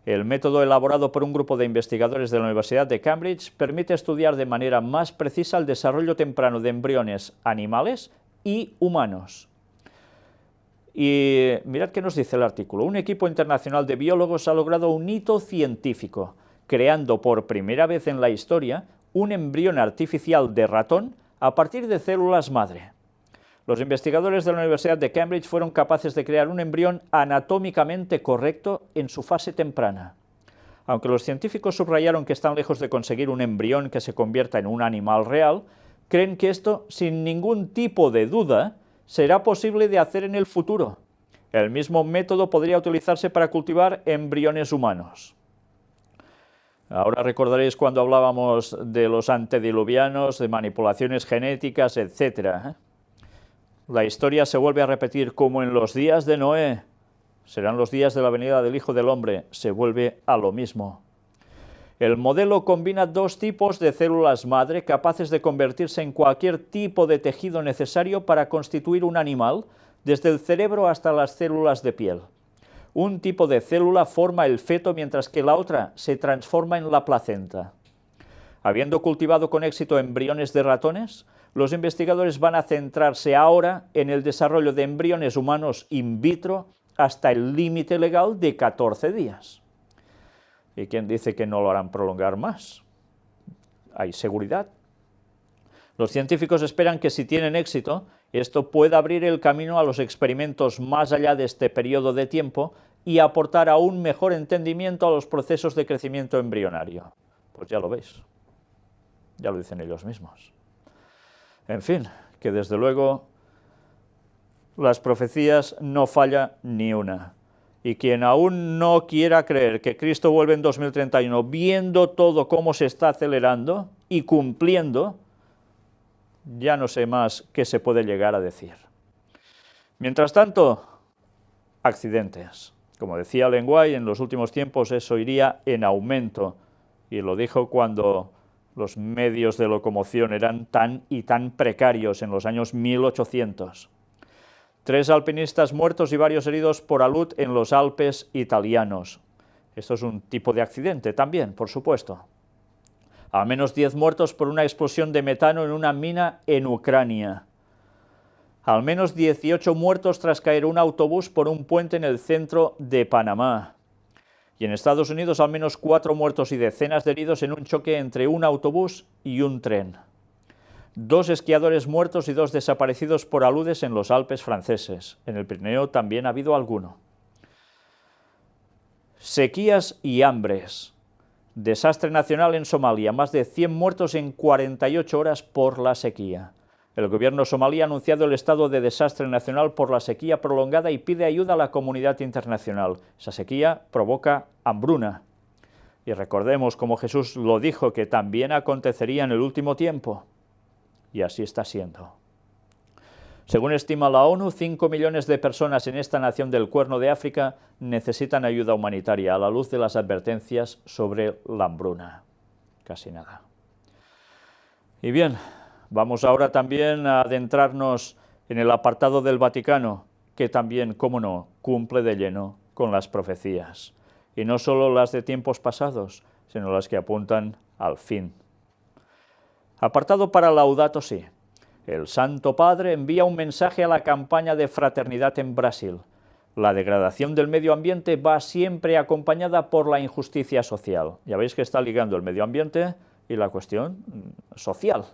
A: El método elaborado por un grupo de investigadores de la Universidad de Cambridge permite estudiar de manera más precisa el desarrollo temprano de embriones animales y humanos. Y mirad qué nos dice el artículo. Un equipo internacional de biólogos ha logrado un hito científico, creando por primera vez en la historia un embrión artificial de ratón a partir de células madre. Los investigadores de la Universidad de Cambridge fueron capaces de crear un embrión anatómicamente correcto en su fase temprana. Aunque los científicos subrayaron que están lejos de conseguir un embrión que se convierta en un animal real, creen que esto, sin ningún tipo de duda, será posible de hacer en el futuro. El mismo método podría utilizarse para cultivar embriones humanos. Ahora recordaréis cuando hablábamos de los antediluvianos, de manipulaciones genéticas, etc. La historia se vuelve a repetir como en los días de Noé. Serán los días de la venida del Hijo del Hombre. Se vuelve a lo mismo. El modelo combina dos tipos de células madre capaces de convertirse en cualquier tipo de tejido necesario para constituir un animal, desde el cerebro hasta las células de piel. Un tipo de célula forma el feto mientras que la otra se transforma en la placenta. Habiendo cultivado con éxito embriones de ratones, los investigadores van a centrarse ahora en el desarrollo de embriones humanos in vitro hasta el límite legal de 14 días. ¿Y quién dice que no lo harán prolongar más? ¿Hay seguridad? Los científicos esperan que si tienen éxito, esto pueda abrir el camino a los experimentos más allá de este periodo de tiempo y aportar aún mejor entendimiento a los procesos de crecimiento embrionario. Pues ya lo veis, ya lo dicen ellos mismos. En fin, que desde luego las profecías no falla ni una. Y quien aún no quiera creer que Cristo vuelve en 2031, viendo todo cómo se está acelerando y cumpliendo, ya no sé más qué se puede llegar a decir. Mientras tanto, accidentes. Como decía Lenguay, en los últimos tiempos eso iría en aumento, y lo dijo cuando los medios de locomoción eran tan y tan precarios en los años 1800. 3 alpinistas muertos y varios heridos por alud en los Alpes italianos. Esto es un tipo de accidente también, por supuesto. Al menos 10 muertos por una explosión de metano en una mina en Ucrania. Al menos 18 muertos tras caer un autobús por un puente en el centro de Panamá. Y en Estados Unidos al menos 4 muertos y decenas de heridos en un choque entre un autobús y un tren. 2 esquiadores muertos y 2 desaparecidos por aludes en los Alpes franceses. En el Pirineo también ha habido alguno. Sequías y hambres. Desastre nacional en Somalia. Más de 100 muertos en 48 horas por la sequía. El gobierno somalí ha anunciado el estado de desastre nacional por la sequía prolongada y pide ayuda a la comunidad internacional. Esa sequía provoca hambruna. Y recordemos, como Jesús lo dijo, que también acontecería en el último tiempo. Y así está siendo. Según estima la ONU, 5 millones de personas en esta nación del Cuerno de África necesitan ayuda humanitaria a la luz de las advertencias sobre la hambruna. Casi nada. Y bien, vamos ahora también a adentrarnos en el apartado del Vaticano, que también, cómo no, cumple de lleno con las profecías. Y no solo las de tiempos pasados, sino las que apuntan al fin. Apartado para Laudato Si. El Santo Padre envía un mensaje a la campaña de fraternidad en Brasil. La degradación del medio ambiente va siempre acompañada por la injusticia social. Ya veis que está ligando el medio ambiente y la cuestión social.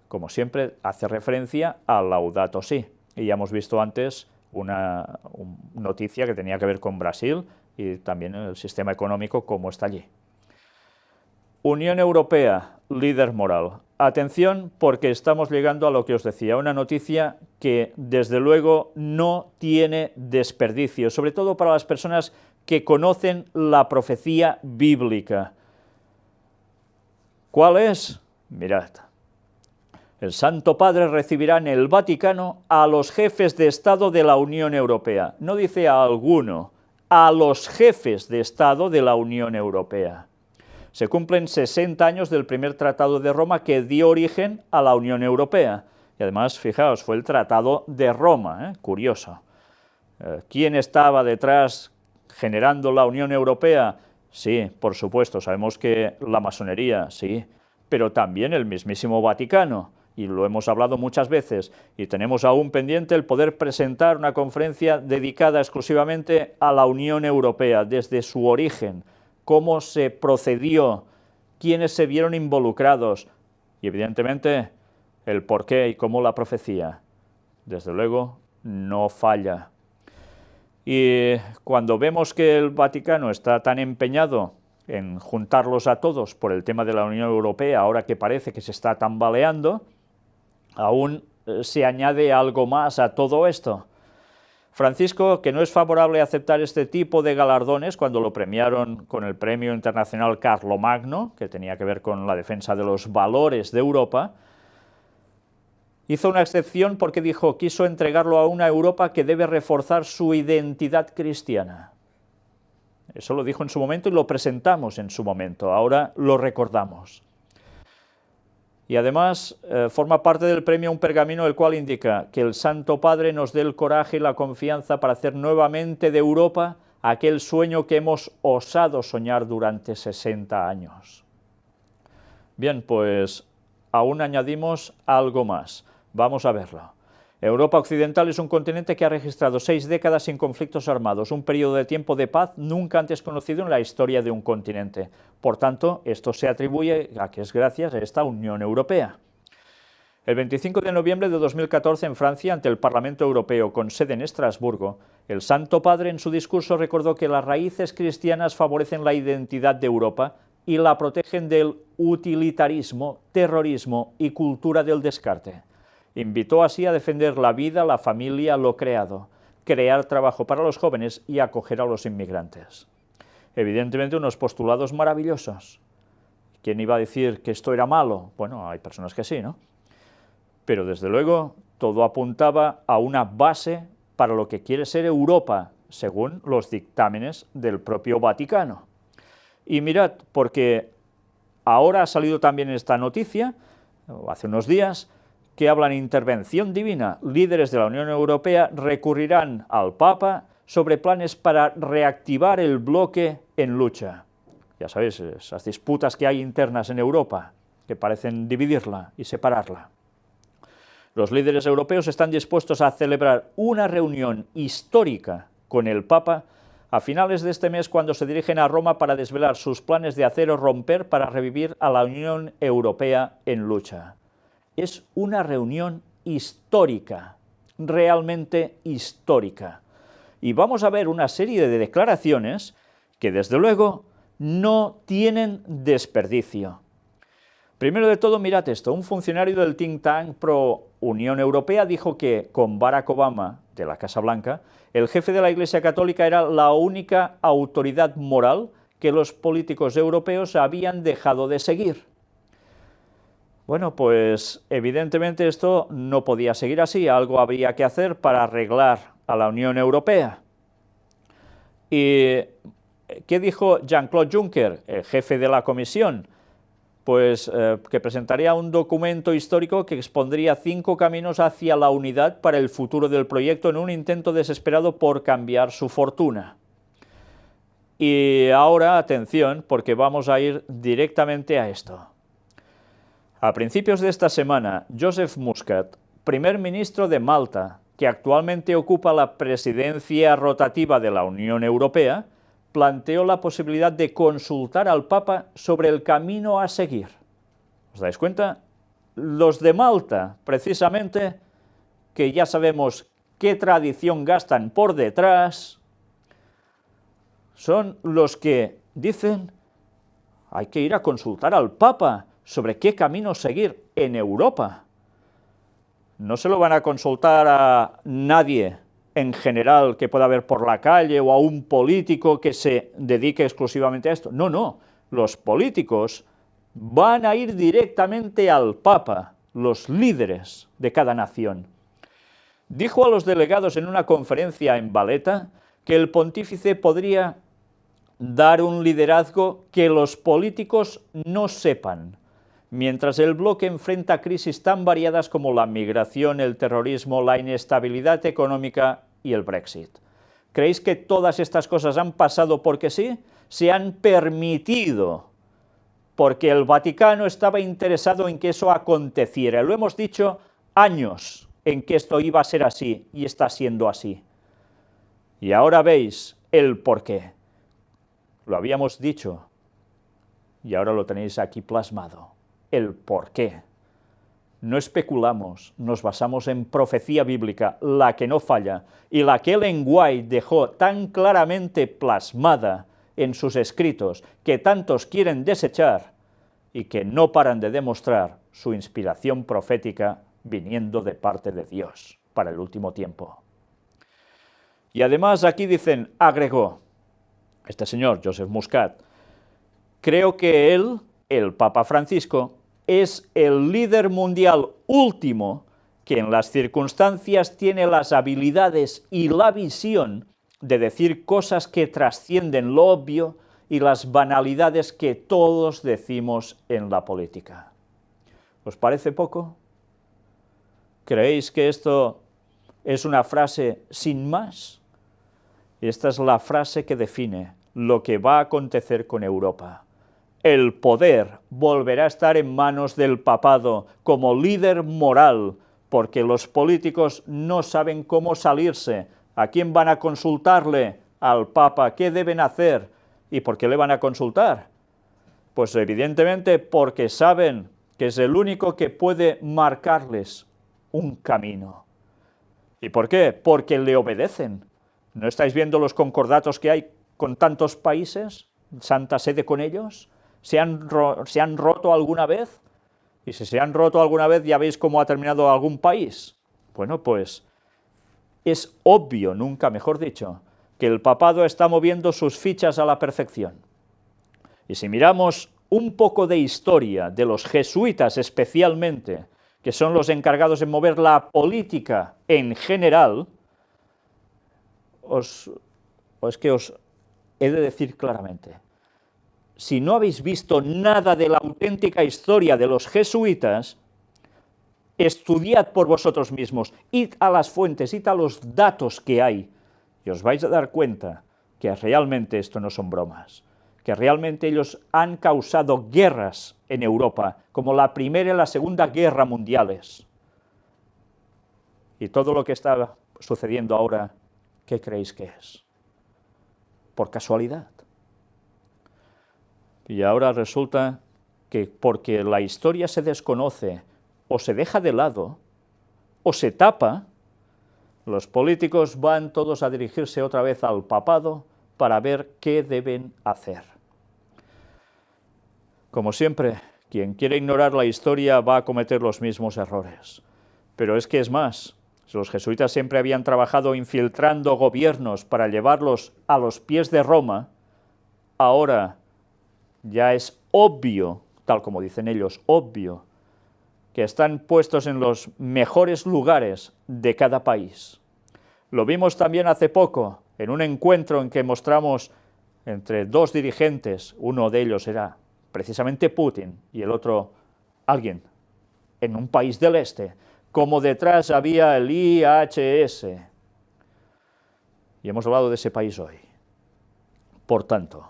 A: Como siempre, hace referencia a Laudato Si. Y ya hemos visto antes una noticia que tenía que ver con Brasil y también el sistema económico, cómo está allí. Unión Europea, líder moral. Atención, porque estamos llegando a lo que os decía, una noticia que desde luego no tiene desperdicio, sobre todo para las personas que conocen la profecía bíblica. ¿Cuál es? Mirad. El Santo Padre recibirá en el Vaticano a los jefes de Estado de la Unión Europea. No dice a alguno, a los jefes de Estado de la Unión Europea. Se cumplen 60 años del primer Tratado de Roma que dio origen a la Unión Europea. Y además, fijaos, fue el Tratado de Roma, curioso. ¿Quién estaba detrás generando la Unión Europea? Sí, por supuesto, sabemos que la masonería, sí, pero también el mismísimo Vaticano. Y lo hemos hablado muchas veces, y tenemos aún pendiente el poder presentar una conferencia dedicada exclusivamente a la Unión Europea, desde su origen, cómo se procedió, quiénes se vieron involucrados, y evidentemente el porqué y cómo la profecía, desde luego, no falla. Y cuando vemos que el Vaticano está tan empeñado en juntarlos a todos por el tema de la Unión Europea, ahora que parece que se está tambaleando, aún se añade algo más a todo esto. Francisco, que no es favorable a aceptar este tipo de galardones cuando lo premiaron con el Premio Internacional Carlomagno, que tenía que ver con la defensa de los valores de Europa, hizo una excepción porque dijo, quiso entregarlo a una Europa que debe reforzar su identidad cristiana. Eso lo dijo en su momento y lo presentamos en su momento, ahora lo recordamos. Y además forma parte del premio un pergamino el cual indica que el Santo Padre nos dé el coraje y la confianza para hacer nuevamente de Europa aquel sueño que hemos osado soñar durante 60 años. Bien, pues aún añadimos algo más. Vamos a verlo. Europa Occidental es un continente que ha registrado 6 décadas sin conflictos armados, un periodo de tiempo de paz nunca antes conocido en la historia de un continente. Por tanto, esto se atribuye a que es gracias a esta Unión Europea. El 25 de noviembre de 2014 en Francia, ante el Parlamento Europeo con sede en Estrasburgo, el Santo Padre en su discurso recordó que las raíces cristianas favorecen la identidad de Europa y la protegen del utilitarismo, terrorismo y cultura del descarte. Invitó así a defender la vida, la familia, lo creado, crear trabajo para los jóvenes y acoger a los inmigrantes. Evidentemente unos postulados maravillosos. ¿Quién iba a decir que esto era malo? Bueno, hay personas que sí, ¿no? Pero desde luego todo apuntaba a una base para lo que quiere ser Europa, según los dictámenes del propio Vaticano. Y mirad, porque ahora ha salido también esta noticia, hace unos días, que hablan de intervención divina. Líderes de la Unión Europea recurrirán al Papa sobre planes para reactivar el bloque en lucha. Ya sabéis, esas disputas que hay internas en Europa, que parecen dividirla y separarla. Los líderes europeos están dispuestos a celebrar una reunión histórica con el Papa a finales de este mes cuando se dirigen a Roma para desvelar sus planes de hacer o romper para revivir a la Unión Europea en lucha. Es una reunión histórica, realmente histórica. Y vamos a ver una serie de declaraciones que desde luego no tienen desperdicio. Primero de todo, mirad esto, un funcionario del think tank pro Unión Europea dijo que con Barack Obama, de la Casa Blanca, el jefe de la Iglesia Católica era la única autoridad moral que los políticos europeos habían dejado de seguir. Bueno, pues evidentemente esto no podía seguir así, algo habría que hacer para arreglar a la Unión Europea. ¿Y qué dijo Jean-Claude Juncker, el jefe de la Comisión? Pues que presentaría un documento histórico que expondría 5 caminos hacia la unidad para el futuro del proyecto en un intento desesperado por cambiar su fortuna. Y ahora, atención, porque vamos a ir directamente a esto. A principios de esta semana, Joseph Muscat, primer ministro de Malta, que actualmente ocupa la presidencia rotativa de la Unión Europea, planteó la posibilidad de consultar al Papa sobre el camino a seguir. ¿Os dais cuenta? Los de Malta, precisamente, que ya sabemos qué tradición gastan por detrás, son los que dicen: hay que ir a consultar al Papa sobre qué camino seguir en Europa. No se lo van a consultar a nadie en general que pueda haber por la calle o a un político que se dedique exclusivamente a esto. No, no, los políticos van a ir directamente al Papa, los líderes de cada nación. Dijo a los delegados en una conferencia en Valletta que el pontífice podría dar un liderazgo que los políticos no sepan, mientras el bloque enfrenta crisis tan variadas como la migración, el terrorismo, la inestabilidad económica y el Brexit. ¿Creéis que todas estas cosas han pasado porque sí? Se han permitido, porque el Vaticano estaba interesado en que eso aconteciera. Lo hemos dicho años en que esto iba a ser así, y está siendo así. Y ahora veis el porqué. Lo habíamos dicho, y ahora lo tenéis aquí plasmado. El porqué. No especulamos, nos basamos en profecía bíblica, la que no falla, y la que Ellen White dejó tan claramente plasmada en sus escritos, que tantos quieren desechar, y que no paran de demostrar su inspiración profética viniendo de parte de Dios para el último tiempo. Y además aquí dicen, agregó, este señor, Joseph Muscat, creo que él, el Papa Francisco, es el líder mundial último que en las circunstancias tiene las habilidades y la visión de decir cosas que trascienden lo obvio y las banalidades que todos decimos en la política. ¿Os parece poco? ¿Creéis que esto es una frase sin más? Esta es la frase que define lo que va a acontecer con Europa. El poder volverá a estar en manos del papado como líder moral, porque los políticos no saben cómo salirse. ¿A quién van a consultarle? Al Papa. ¿Qué deben hacer? ¿Y por qué le van a consultar? Pues evidentemente porque saben que es el único que puede marcarles un camino. ¿Y por qué? Porque le obedecen. ¿No estáis viendo los concordatos que hay con tantos países? ¿Santa Sede con ellos? ¿Se han roto alguna vez? Y si se han roto alguna vez, ¿ya veis cómo ha terminado algún país? Bueno, pues es obvio, nunca mejor dicho, que el papado está moviendo sus fichas a la perfección. Y si miramos un poco de historia de los jesuitas especialmente, que son los encargados de mover la política en general, os he de decir claramente, si no habéis visto nada de la auténtica historia de los jesuitas, estudiad por vosotros mismos, id a las fuentes, id a los datos que hay, y os vais a dar cuenta que realmente esto no son bromas, que realmente ellos han causado guerras en Europa, como la Primera y la Segunda Guerra Mundiales. Y todo lo que está sucediendo ahora, ¿qué creéis que es? ¿Por casualidad? Y ahora resulta que porque la historia se desconoce, o se deja de lado, o se tapa, los políticos van todos a dirigirse otra vez al papado para ver qué deben hacer. Como siempre, quien quiere ignorar la historia va a cometer los mismos errores. Pero es que es más, los jesuitas siempre habían trabajado infiltrando gobiernos para llevarlos a los pies de Roma, ahora ya es obvio, tal como dicen ellos, obvio, que están puestos en los mejores lugares de cada país. Lo vimos también hace poco, en un encuentro en que mostramos entre dos dirigentes, uno de ellos era precisamente Putin y el otro alguien en un país del este, como detrás había el IHS. Y hemos hablado de ese país hoy. Por tanto,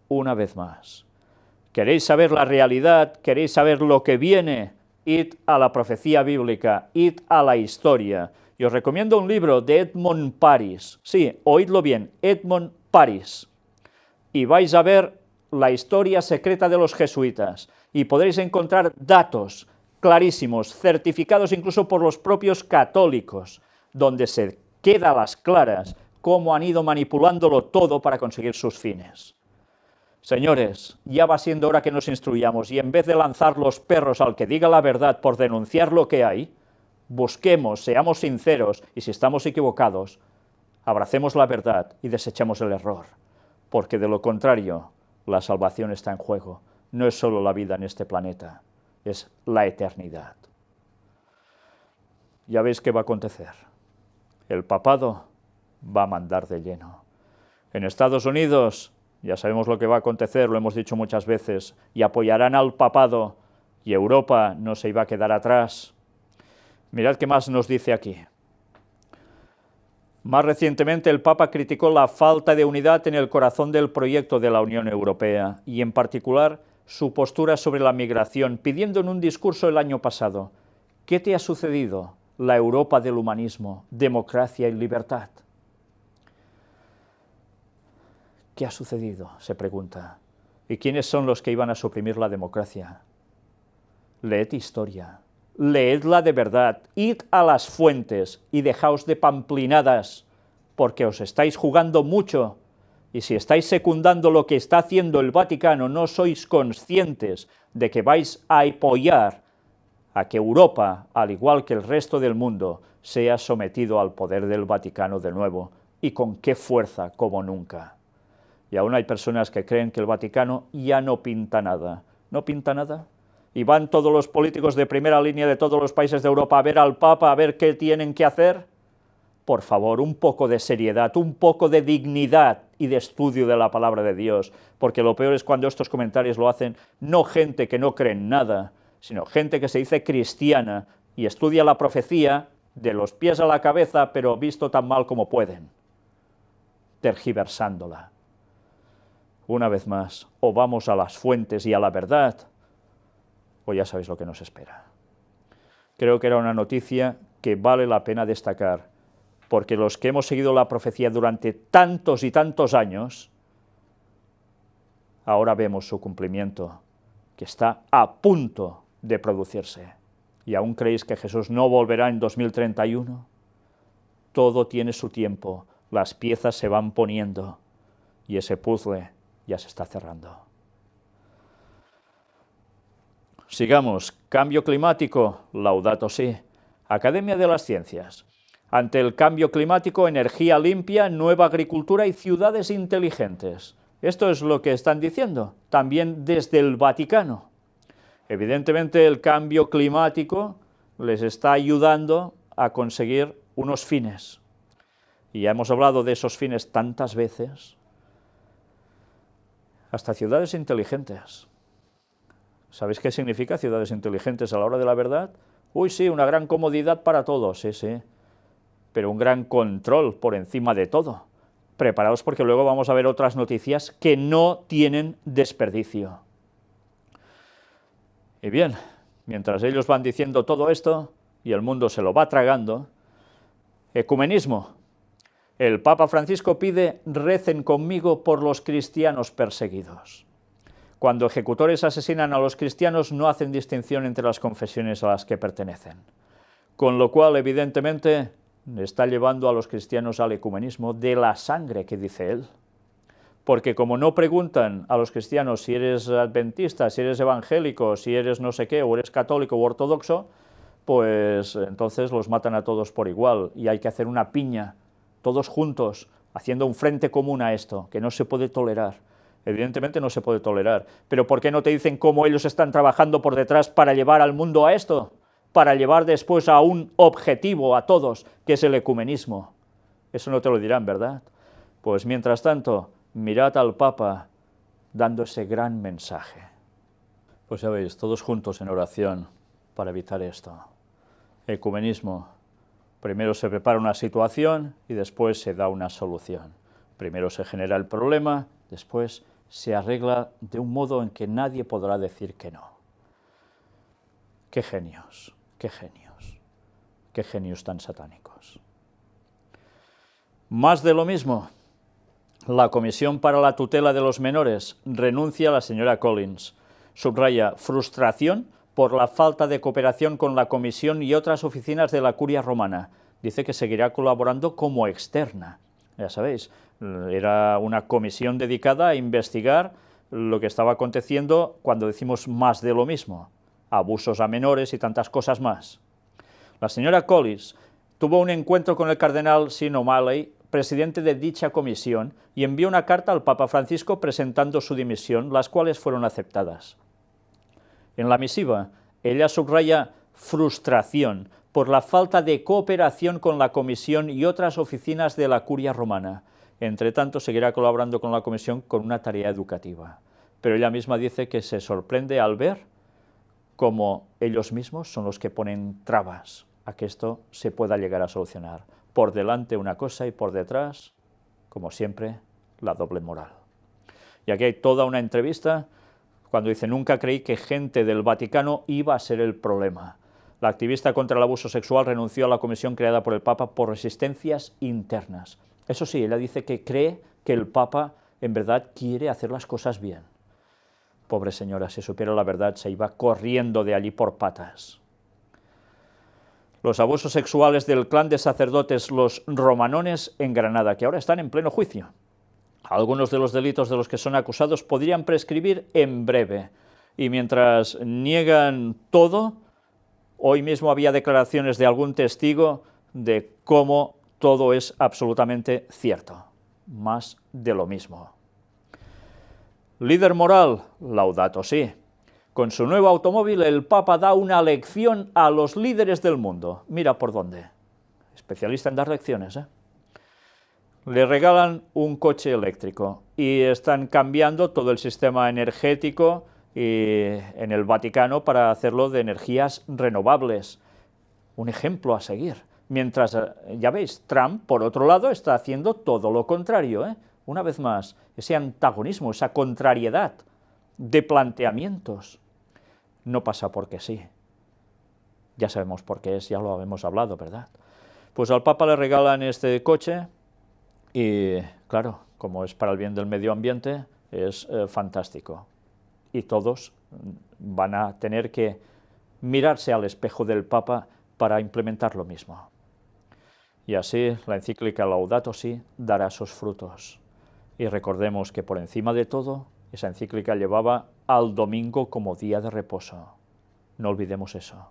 A: una vez más, ¿queréis saber la realidad? ¿Queréis saber lo que viene? Id a la profecía bíblica, id a la historia, Y os recomiendo un libro de Edmond Paris. Sí, oídlo bien, Edmond Paris. Y vais a ver la historia secreta de los jesuitas. Y podréis encontrar datos clarísimos, certificados incluso por los propios católicos, donde se queda a las claras cómo han ido manipulándolo todo para conseguir sus fines. Señores, ya va siendo hora que nos instruyamos y en vez de lanzar los perros al que diga la verdad por denunciar lo que hay, busquemos, seamos sinceros y si estamos equivocados, abracemos la verdad y desechemos el error, porque de lo contrario, la salvación está en juego. No es solo la vida en este planeta, es la eternidad. Ya veis qué va a acontecer. El papado va a mandar de lleno. En Estados Unidos ya sabemos lo que va a acontecer, lo hemos dicho muchas veces, y apoyarán al papado, y Europa no se iba a quedar atrás. Mirad qué más nos dice aquí. Más recientemente el Papa criticó la falta de unidad en el corazón del proyecto de la Unión Europea, y en particular su postura sobre la migración, pidiendo en un discurso el año pasado: ¿qué te ha sucedido? La Europa del humanismo, democracia y libertad. ¿Qué ha sucedido?, se pregunta. ¿Y quiénes son los que iban a suprimir la democracia? Leed historia, leedla de verdad, id a las fuentes y dejaos de pamplinadas, porque os estáis jugando mucho, y si estáis secundando lo que está haciendo el Vaticano, no sois conscientes de que vais a apoyar a que Europa, al igual que el resto del mundo, sea sometido al poder del Vaticano de nuevo, y con qué fuerza como nunca. Y aún hay personas que creen que el Vaticano ya no pinta nada. ¿No pinta nada? Y van todos los políticos de primera línea de todos los países de Europa a ver al Papa, a ver qué tienen que hacer. Por favor, un poco de seriedad, un poco de dignidad y de estudio de la palabra de Dios, porque lo peor es cuando estos comentarios lo hacen no gente que no cree en nada, sino gente que se dice cristiana y estudia la profecía de los pies a la cabeza, pero visto tan mal como pueden, tergiversándola. Una vez más, o vamos a las fuentes y a la verdad, o ya sabéis lo que nos espera. Creo que era una noticia que vale la pena destacar, porque los que hemos seguido la profecía durante tantos y tantos años, ahora vemos su cumplimiento, que está a punto de producirse. ¿Y aún creéis que Jesús no volverá en 2031? Todo tiene su tiempo, las piezas se van poniendo, y ese puzzle ya se está cerrando. Sigamos. Cambio climático, Laudato Si. Academia de las Ciencias. Ante el cambio climático, energía limpia, nueva agricultura y ciudades inteligentes. Esto es lo que están diciendo, también desde el Vaticano. Evidentemente el cambio climático les está ayudando a conseguir unos fines. Y ya hemos hablado de esos fines tantas veces. Hasta ciudades inteligentes. ¿Sabéis qué significa ciudades inteligentes a la hora de la verdad? Uy, sí, una gran comodidad para todos, sí, sí. Pero un gran control por encima de todo. Preparaos porque luego vamos a ver otras noticias que no tienen desperdicio. Y bien, mientras ellos van diciendo todo esto, y el mundo se lo va tragando, ecumenismo. El Papa Francisco pide: recen conmigo por los cristianos perseguidos. Cuando ejecutores asesinan a los cristianos no hacen distinción entre las confesiones a las que pertenecen. Con lo cual, evidentemente, está llevando a los cristianos al ecumenismo de la sangre que dice él. Porque como no preguntan a los cristianos si eres adventista, si eres evangélico, si eres no sé qué, o eres católico o ortodoxo, pues entonces los matan a todos por igual y hay que hacer una piña, todos juntos, haciendo un frente común a esto, que no se puede tolerar. Evidentemente no se puede tolerar, pero ¿por qué no te dicen cómo ellos están trabajando por detrás para llevar al mundo a esto? Para llevar después a un objetivo a todos, que es el ecumenismo. Eso no te lo dirán, ¿verdad? Pues mientras tanto, mirad al Papa dando ese gran mensaje. Pues ya veis, todos juntos en oración para evitar esto. Ecumenismo. Primero se prepara una situación y después se da una solución. Primero se genera el problema, después se arregla de un modo en que nadie podrá decir que no. ¡Qué genios! ¡Qué genios! Qué genios tan satánicos. Más de lo mismo. La Comisión para la Tutela de los Menores renuncia a la señora Collins. Subraya frustración por la falta de cooperación con la Comisión y otras oficinas de la Curia Romana. Dice que seguirá colaborando como externa. Ya sabéis, era una comisión dedicada a investigar lo que estaba aconteciendo cuando decimos más de lo mismo, abusos a menores y tantas cosas más. La señora Collins tuvo un encuentro con el cardenal Sean O'Malley, presidente de dicha comisión, y envió una carta al Papa Francisco presentando su dimisión, las cuales fueron aceptadas. En la misiva, ella subraya frustración por la falta de cooperación con la Comisión y otras oficinas de la Curia Romana. Entre tanto, seguirá colaborando con la Comisión con una tarea educativa. Pero ella misma dice que se sorprende al ver cómo ellos mismos son los que ponen trabas a que esto se pueda llegar a solucionar. Por delante una cosa y por detrás, como siempre, la doble moral. Y aquí hay toda una entrevista cuando dice: nunca creí que gente del Vaticano iba a ser el problema. La activista contra el abuso sexual renunció a la comisión creada por el Papa por resistencias internas. Eso sí, ella dice que cree que el Papa en verdad quiere hacer las cosas bien. Pobre señora, si supiera la verdad, se iba corriendo de allí por patas. Los abusos sexuales del clan de sacerdotes los romanones en Granada, que ahora están en pleno juicio. Algunos de los delitos de los que son acusados podrían prescribir en breve. Y mientras niegan todo, hoy mismo había declaraciones de algún testigo de cómo todo es absolutamente cierto. Más de lo mismo. Líder moral, Laudato Si. Con su nuevo automóvil, el Papa da una lección a los líderes del mundo. Mira por dónde. Especialista en dar lecciones, ¿eh? Le regalan un coche eléctrico y están cambiando todo el sistema energético en el Vaticano para hacerlo de energías renovables. Un ejemplo a seguir. Mientras, ya veis, Trump, por otro lado, está haciendo todo lo contrario, ¿eh? Una vez más, ese antagonismo, esa contrariedad de planteamientos. No pasa porque sí. Ya sabemos por qué es, ya lo hemos hablado, ¿verdad? Pues al Papa le regalan este coche y, claro, como es para el bien del medio ambiente, es fantástico. Y todos van a tener que mirarse al espejo del Papa para implementar lo mismo. Y así la encíclica Laudato Si dará sus frutos. Y recordemos que por encima de todo, esa encíclica llevaba al domingo como día de reposo. No olvidemos eso.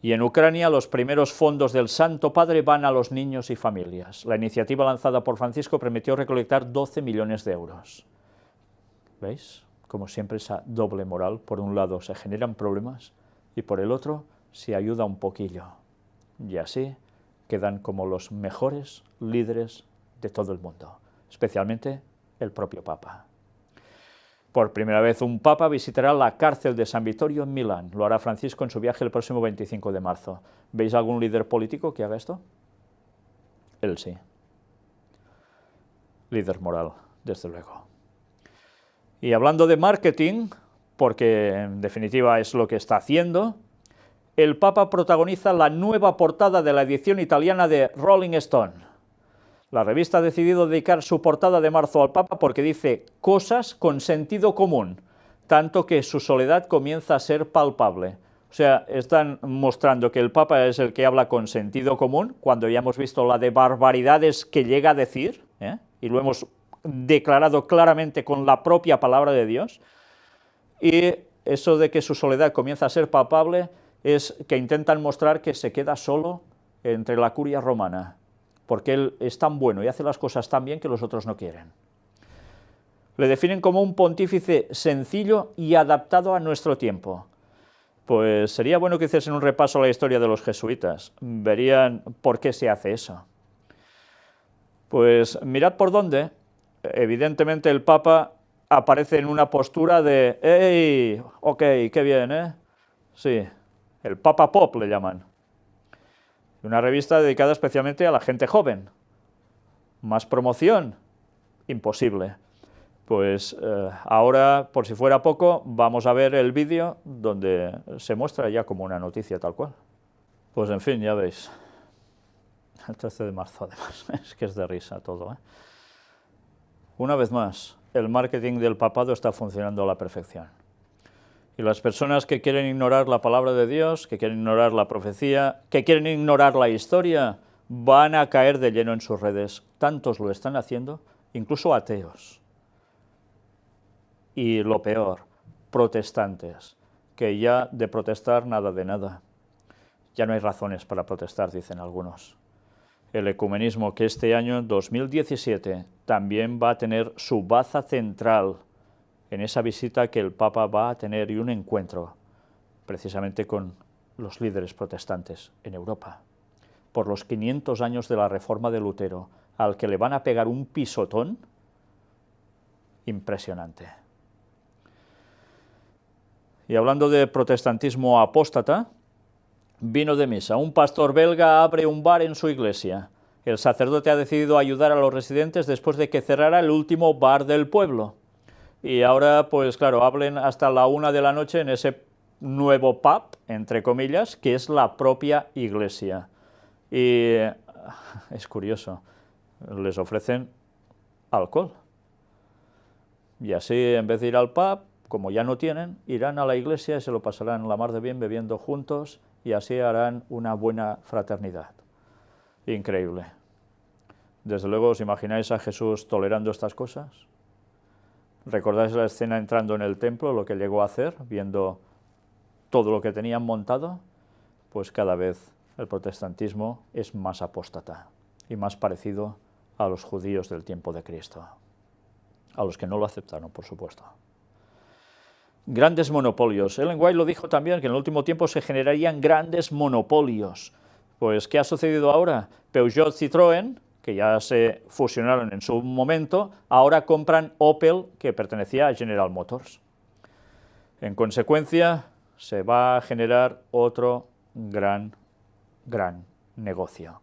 A: Y en Ucrania los primeros fondos del Santo Padre van a los niños y familias. La iniciativa lanzada por Francisco permitió recolectar 12 millones de euros. ¿Veis? Como siempre esa doble moral. Por un lado se generan problemas y por el otro se ayuda un poquillo. Y así quedan como los mejores líderes de todo el mundo, especialmente el propio Papa. Por primera vez un Papa visitará la cárcel de San Vittorio en Milán. Lo hará Francisco en su viaje el próximo 25 de marzo. ¿Veis algún líder político que haga esto? Él sí. Líder moral, desde luego. Y hablando de marketing, porque en definitiva es lo que está haciendo, el Papa protagoniza la nueva portada de la edición italiana de Rolling Stone. La revista ha decidido dedicar su portada de marzo al Papa porque dice cosas con sentido común, tanto que su soledad comienza a ser palpable. O sea, están mostrando que el Papa es el que habla con sentido común, cuando ya hemos visto la de barbaridades que llega a decir, y lo hemos declarado claramente con la propia palabra de Dios, y eso de que su soledad comienza a ser palpable es que intentan mostrar que se queda solo entre la curia romana, porque él es tan bueno y hace las cosas tan bien que los otros no quieren. Le definen como un pontífice sencillo y adaptado a nuestro tiempo. Pues sería bueno que hiciesen un repaso a la historia de los jesuitas, verían por qué se hace eso. Pues mirad por dónde. Evidentemente el Papa aparece en una postura de ¡hey! Ok, qué bien, ¿eh? Sí, el Papa Pop le llaman. Una revista dedicada especialmente a la gente joven. ¿Más promoción? Imposible. Pues ahora, por si fuera poco, vamos a ver el vídeo donde se muestra ya como una noticia tal cual. Pues en fin, ya veis. El 13 de marzo, además, es que es de risa todo, ¿eh? Una vez más, el marketing del papado está funcionando a la perfección. Y las personas que quieren ignorar la palabra de Dios, que quieren ignorar la profecía, que quieren ignorar la historia, van a caer de lleno en sus redes. Tantos lo están haciendo, incluso ateos. Y lo peor, protestantes, que ya de protestar nada de nada. Ya no hay razones para protestar, dicen algunos. El ecumenismo, que este año, 2017, también va a tener su baza central en esa visita que el Papa va a tener y un encuentro precisamente con los líderes protestantes en Europa, por los 500 años de la Reforma de Lutero, al que le van a pegar un pisotón impresionante. Y hablando de protestantismo apóstata, vino de misa. Un pastor belga abre un bar en su iglesia. El sacerdote ha decidido ayudar a los residentes después de que cerrara el último bar del pueblo. Y ahora, pues claro, hablen hasta la 1 de la noche en ese nuevo pub, entre comillas, que es la propia iglesia. Y es curioso, les ofrecen alcohol. Y así, en vez de ir al pub, como ya no tienen, irán a la iglesia y se lo pasarán la mar de bien bebiendo juntos y así harán una buena fraternidad. Increíble. Desde luego, ¿os imagináis a Jesús tolerando estas cosas? ¿Recordáis la escena entrando en el templo, lo que llegó a hacer, viendo todo lo que tenían montado? Pues cada vez el protestantismo es más apóstata y más parecido a los judíos del tiempo de Cristo, a los que no lo aceptaron, por supuesto. Grandes monopolios. Ellen White lo dijo también, que en el último tiempo se generarían grandes monopolios. Pues, ¿qué ha sucedido ahora? Peugeot, Citroën, que ya se fusionaron en su momento, ahora compran Opel, que pertenecía a General Motors. En consecuencia, se va a generar otro gran negocio.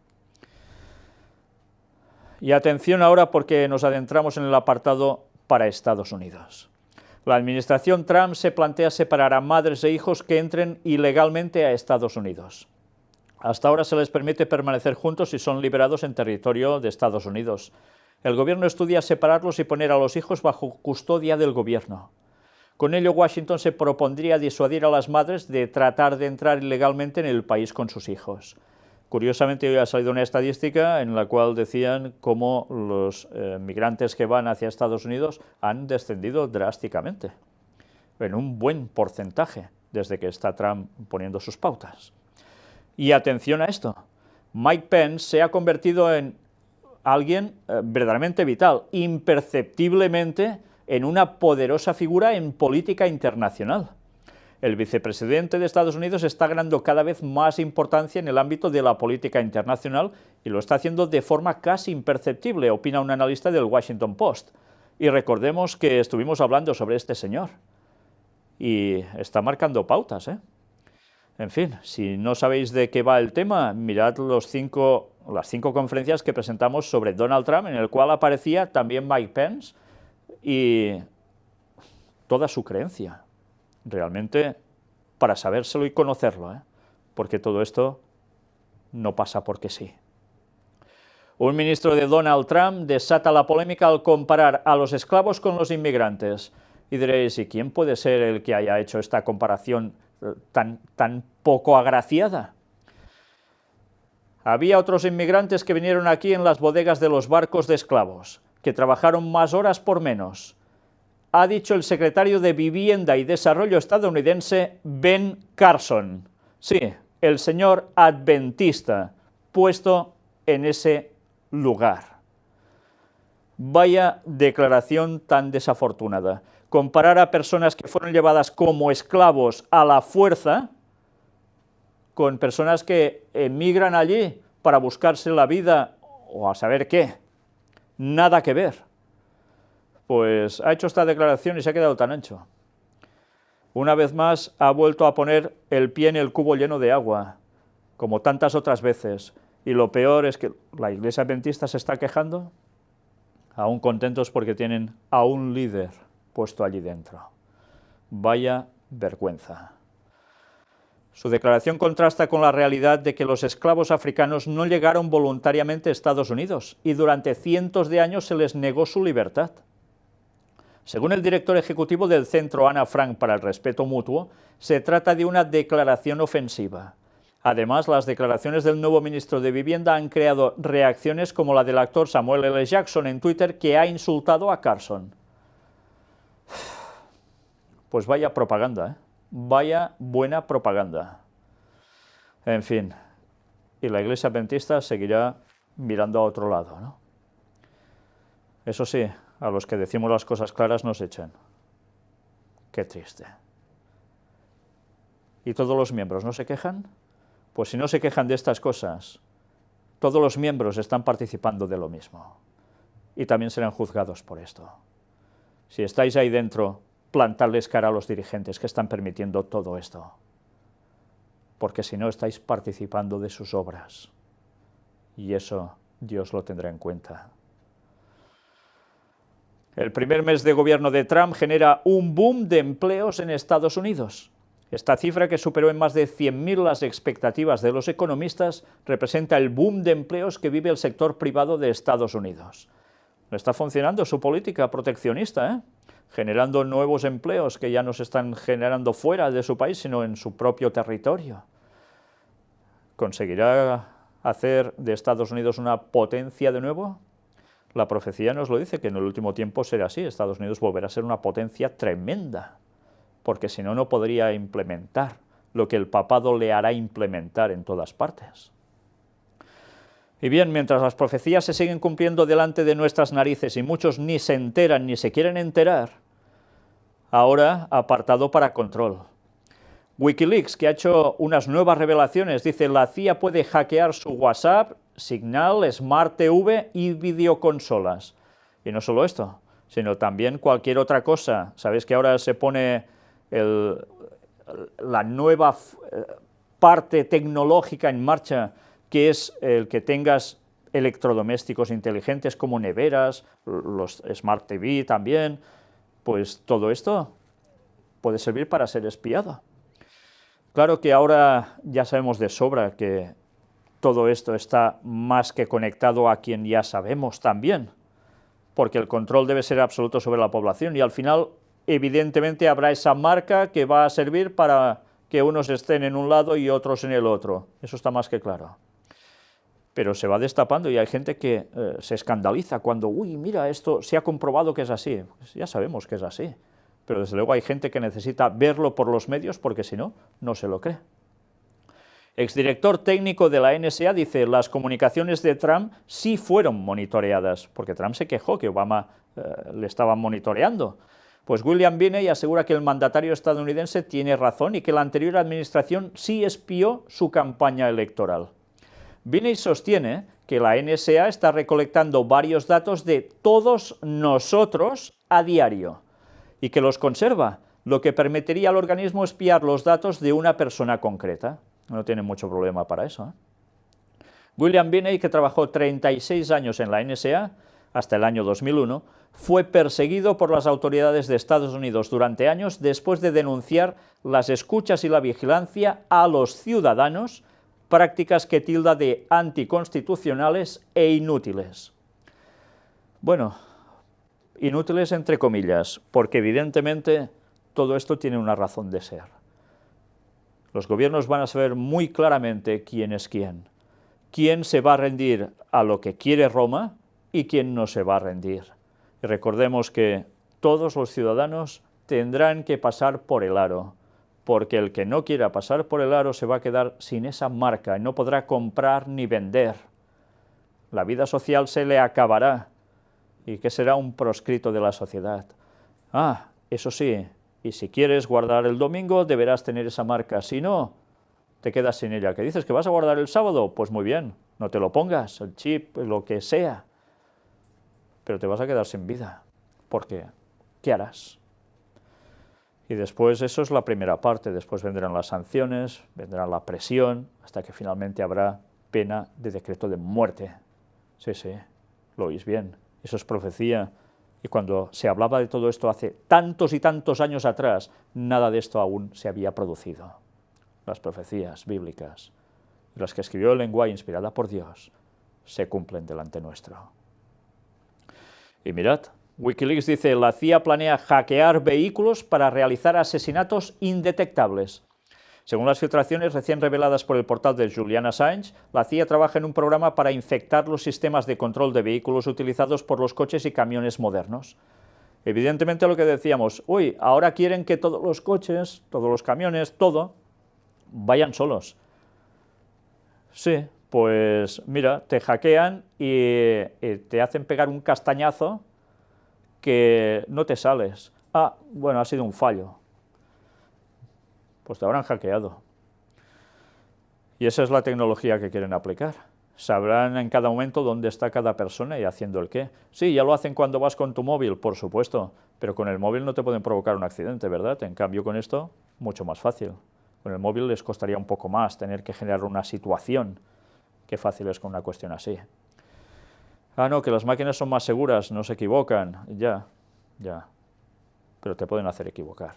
A: Y atención ahora porque nos adentramos en el apartado para Estados Unidos. La administración Trump se plantea separar a madres e hijos que entren ilegalmente a Estados Unidos. Hasta ahora se les permite permanecer juntos si son liberados en territorio de Estados Unidos. El gobierno estudia separarlos y poner a los hijos bajo custodia del gobierno. Con ello, Washington se propondría disuadir a las madres de tratar de entrar ilegalmente en el país con sus hijos. Curiosamente, hoy ha salido una estadística en la cual decían cómo los migrantes que van hacia Estados Unidos han descendido drásticamente, en un buen porcentaje, desde que está Trump poniendo sus pautas. Y atención a esto, Mike Pence se ha convertido en alguien verdaderamente vital, imperceptiblemente en una poderosa figura en política internacional. El vicepresidente de Estados Unidos está ganando cada vez más importancia en el ámbito de la política internacional y lo está haciendo de forma casi imperceptible, opina un analista del Washington Post. Y recordemos que estuvimos hablando sobre este señor y está marcando pautas, ¿eh? En fin, si no sabéis de qué va el tema, mirad las cinco conferencias que presentamos sobre Donald Trump, en el cual aparecía también Mike Pence y toda su creencia. Realmente, para sabérselo y conocerlo, ¿eh? Porque todo esto no pasa porque sí. Un ministro de Donald Trump desata la polémica al comparar a los esclavos con los inmigrantes. Y diréis, ¿y quién puede ser el que haya hecho esta comparación tan poco agraciada? Había otros inmigrantes que vinieron aquí en las bodegas de los barcos de esclavos, que trabajaron más horas por menos. Ha dicho el secretario de Vivienda y Desarrollo estadounidense, Ben Carson. Sí, el señor adventista, puesto en ese lugar. Vaya declaración tan desafortunada. Comparar a personas que fueron llevadas como esclavos a la fuerza con personas que emigran allí para buscarse la vida o a saber qué. Nada que ver. Pues ha hecho esta declaración y se ha quedado tan ancho. Una vez más ha vuelto a poner el pie en el cubo lleno de agua, como tantas otras veces. Y lo peor es que la Iglesia Adventista se está quejando, aún contentos porque tienen a un líder puesto allí dentro. Vaya vergüenza. Su declaración contrasta con la realidad de que los esclavos africanos no llegaron voluntariamente a Estados Unidos y durante cientos de años se les negó su libertad. Según el director ejecutivo del Centro Ana Frank para el Respeto Mutuo, se trata de una declaración ofensiva. Además, las declaraciones del nuevo ministro de Vivienda han creado reacciones como la del actor Samuel L. Jackson en Twitter, que ha insultado a Carson. Pues vaya propaganda, ¿eh? Vaya buena propaganda. En fin, y la Iglesia Adventista seguirá mirando a otro lado, ¿no? Eso sí, a los que decimos las cosas claras nos echan. Qué triste. ¿Y todos los miembros no se quejan? Pues si no se quejan de estas cosas, todos los miembros están participando de lo mismo. Y también serán juzgados por esto. Si estáis ahí dentro, plantadles cara a los dirigentes que están permitiendo todo esto. Porque si no, estáis participando de sus obras. Y eso Dios lo tendrá en cuenta. El primer mes de gobierno de Trump genera un boom de empleos en Estados Unidos. Esta cifra, que superó en más de 100.000 las expectativas de los economistas, representa el boom de empleos que vive el sector privado de Estados Unidos. No está funcionando su política proteccionista, generando nuevos empleos que ya no se están generando fuera de su país, sino en su propio territorio. ¿Conseguirá hacer de Estados Unidos una potencia de nuevo? La profecía nos lo dice, que en el último tiempo será así. Estados Unidos volverá a ser una potencia tremenda, porque si no, no podría implementar lo que el papado le hará implementar en todas partes. Y bien, mientras las profecías se siguen cumpliendo delante de nuestras narices y muchos ni se enteran ni se quieren enterar, ahora apartado para control. Wikileaks, que ha hecho unas nuevas revelaciones, dice: la CIA puede hackear su WhatsApp, Signal, Smart TV y videoconsolas. Y no solo esto, sino también cualquier otra cosa. ¿Sabéis que ahora se pone la nueva parte tecnológica en marcha, que es el que tengas electrodomésticos inteligentes como neveras, los Smart TV también? Pues todo esto puede servir para ser espiado. Claro que ahora ya sabemos de sobra que todo esto está más que conectado a quien ya sabemos también, porque el control debe ser absoluto sobre la población y al final, evidentemente, habrá esa marca que va a servir para que unos estén en un lado y otros en el otro. Eso está más que claro. Pero se va destapando y hay gente que se escandaliza cuando, uy, mira, esto se ha comprobado que es así. Pues ya sabemos que es así, pero desde luego hay gente que necesita verlo por los medios porque si no, no se lo cree. Exdirector técnico de la NSA dice: las comunicaciones de Trump sí fueron monitoreadas, porque Trump se quejó que Obama le estaba monitoreando. Pues William Binney asegura que el mandatario estadounidense tiene razón y que la anterior administración sí espió su campaña electoral. Binney sostiene que la NSA está recolectando varios datos de todos nosotros a diario y que los conserva, lo que permitiría al organismo espiar los datos de una persona concreta. No tiene mucho problema para eso, William Binney, que trabajó 36 años en la NSA, hasta el año 2001, fue perseguido por las autoridades de Estados Unidos durante años después de denunciar las escuchas y la vigilancia a los ciudadanos, prácticas que tilda de anticonstitucionales e inútiles. Bueno, inútiles entre comillas, porque evidentemente todo esto tiene una razón de ser. Los gobiernos van a saber muy claramente quién es quién se va a rendir a lo que quiere Roma y quién no se va a rendir. Y recordemos que todos los ciudadanos tendrán que pasar por el aro, porque el que no quiera pasar por el aro se va a quedar sin esa marca y no podrá comprar ni vender. La vida social se le acabará y que será un proscrito de la sociedad. Ah, eso sí, y si quieres guardar el domingo deberás tener esa marca, si no, te quedas sin ella. ¿Que dices que vas a guardar el sábado? Pues muy bien, no te lo pongas, el chip, lo que sea, pero te vas a quedar sin vida, porque ¿qué harás? Y después, eso es la primera parte, después vendrán las sanciones, vendrá la presión, hasta que finalmente habrá pena de decreto de muerte. Sí, sí, lo oís bien, eso es profecía. Y cuando se hablaba de todo esto hace tantos y tantos años atrás, nada de esto aún se había producido. las profecías bíblicas, las que escribió el lenguaje inspirada por Dios, se cumplen delante nuestro. Y mirad, Wikileaks dice, la CIA planea hackear vehículos para realizar asesinatos indetectables. Según las filtraciones recién reveladas por el portal de Julian Assange, la CIA trabaja en un programa para infectar los sistemas de control de vehículos utilizados por los coches y camiones modernos. Evidentemente lo que decíamos, uy, ahora quieren que todos los coches, todos los camiones, todo, vayan solos. Sí, pues mira, te hackean y te hacen pegar un castañazo que no te sales. Ah, bueno, ha sido un fallo. Pues te habrán hackeado. Y esa es la tecnología que quieren aplicar. Sabrán en cada momento dónde está cada persona y haciendo el qué. Sí, ya lo hacen cuando vas con tu móvil, por supuesto, pero con el móvil no te pueden provocar un accidente, ¿verdad? En cambio, con esto, mucho más fácil. Con el móvil les costaría un poco más tener que generar una situación. Qué fácil es con una cuestión así. Ah, no, que las máquinas son más seguras, no se equivocan. Ya, pero te pueden hacer equivocar.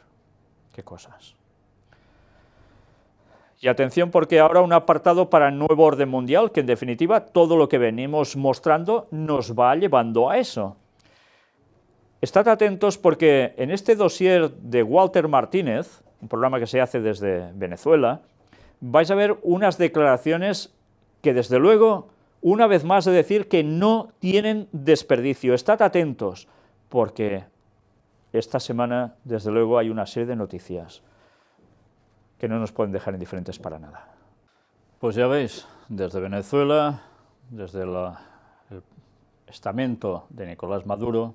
A: Qué cosas. Y atención, porque ahora un apartado para el nuevo orden mundial, que en definitiva todo lo que venimos mostrando nos va llevando a eso. Estad atentos porque en este dossier de Walter Martínez, un programa que se hace desde Venezuela, vais a ver unas declaraciones que desde luego, una vez más, de decir que no tienen desperdicio. Estad atentos, porque esta semana, desde luego, hay una serie de noticias que no nos pueden dejar indiferentes para nada. Pues ya veis, desde Venezuela, desde el estamento de Nicolás Maduro,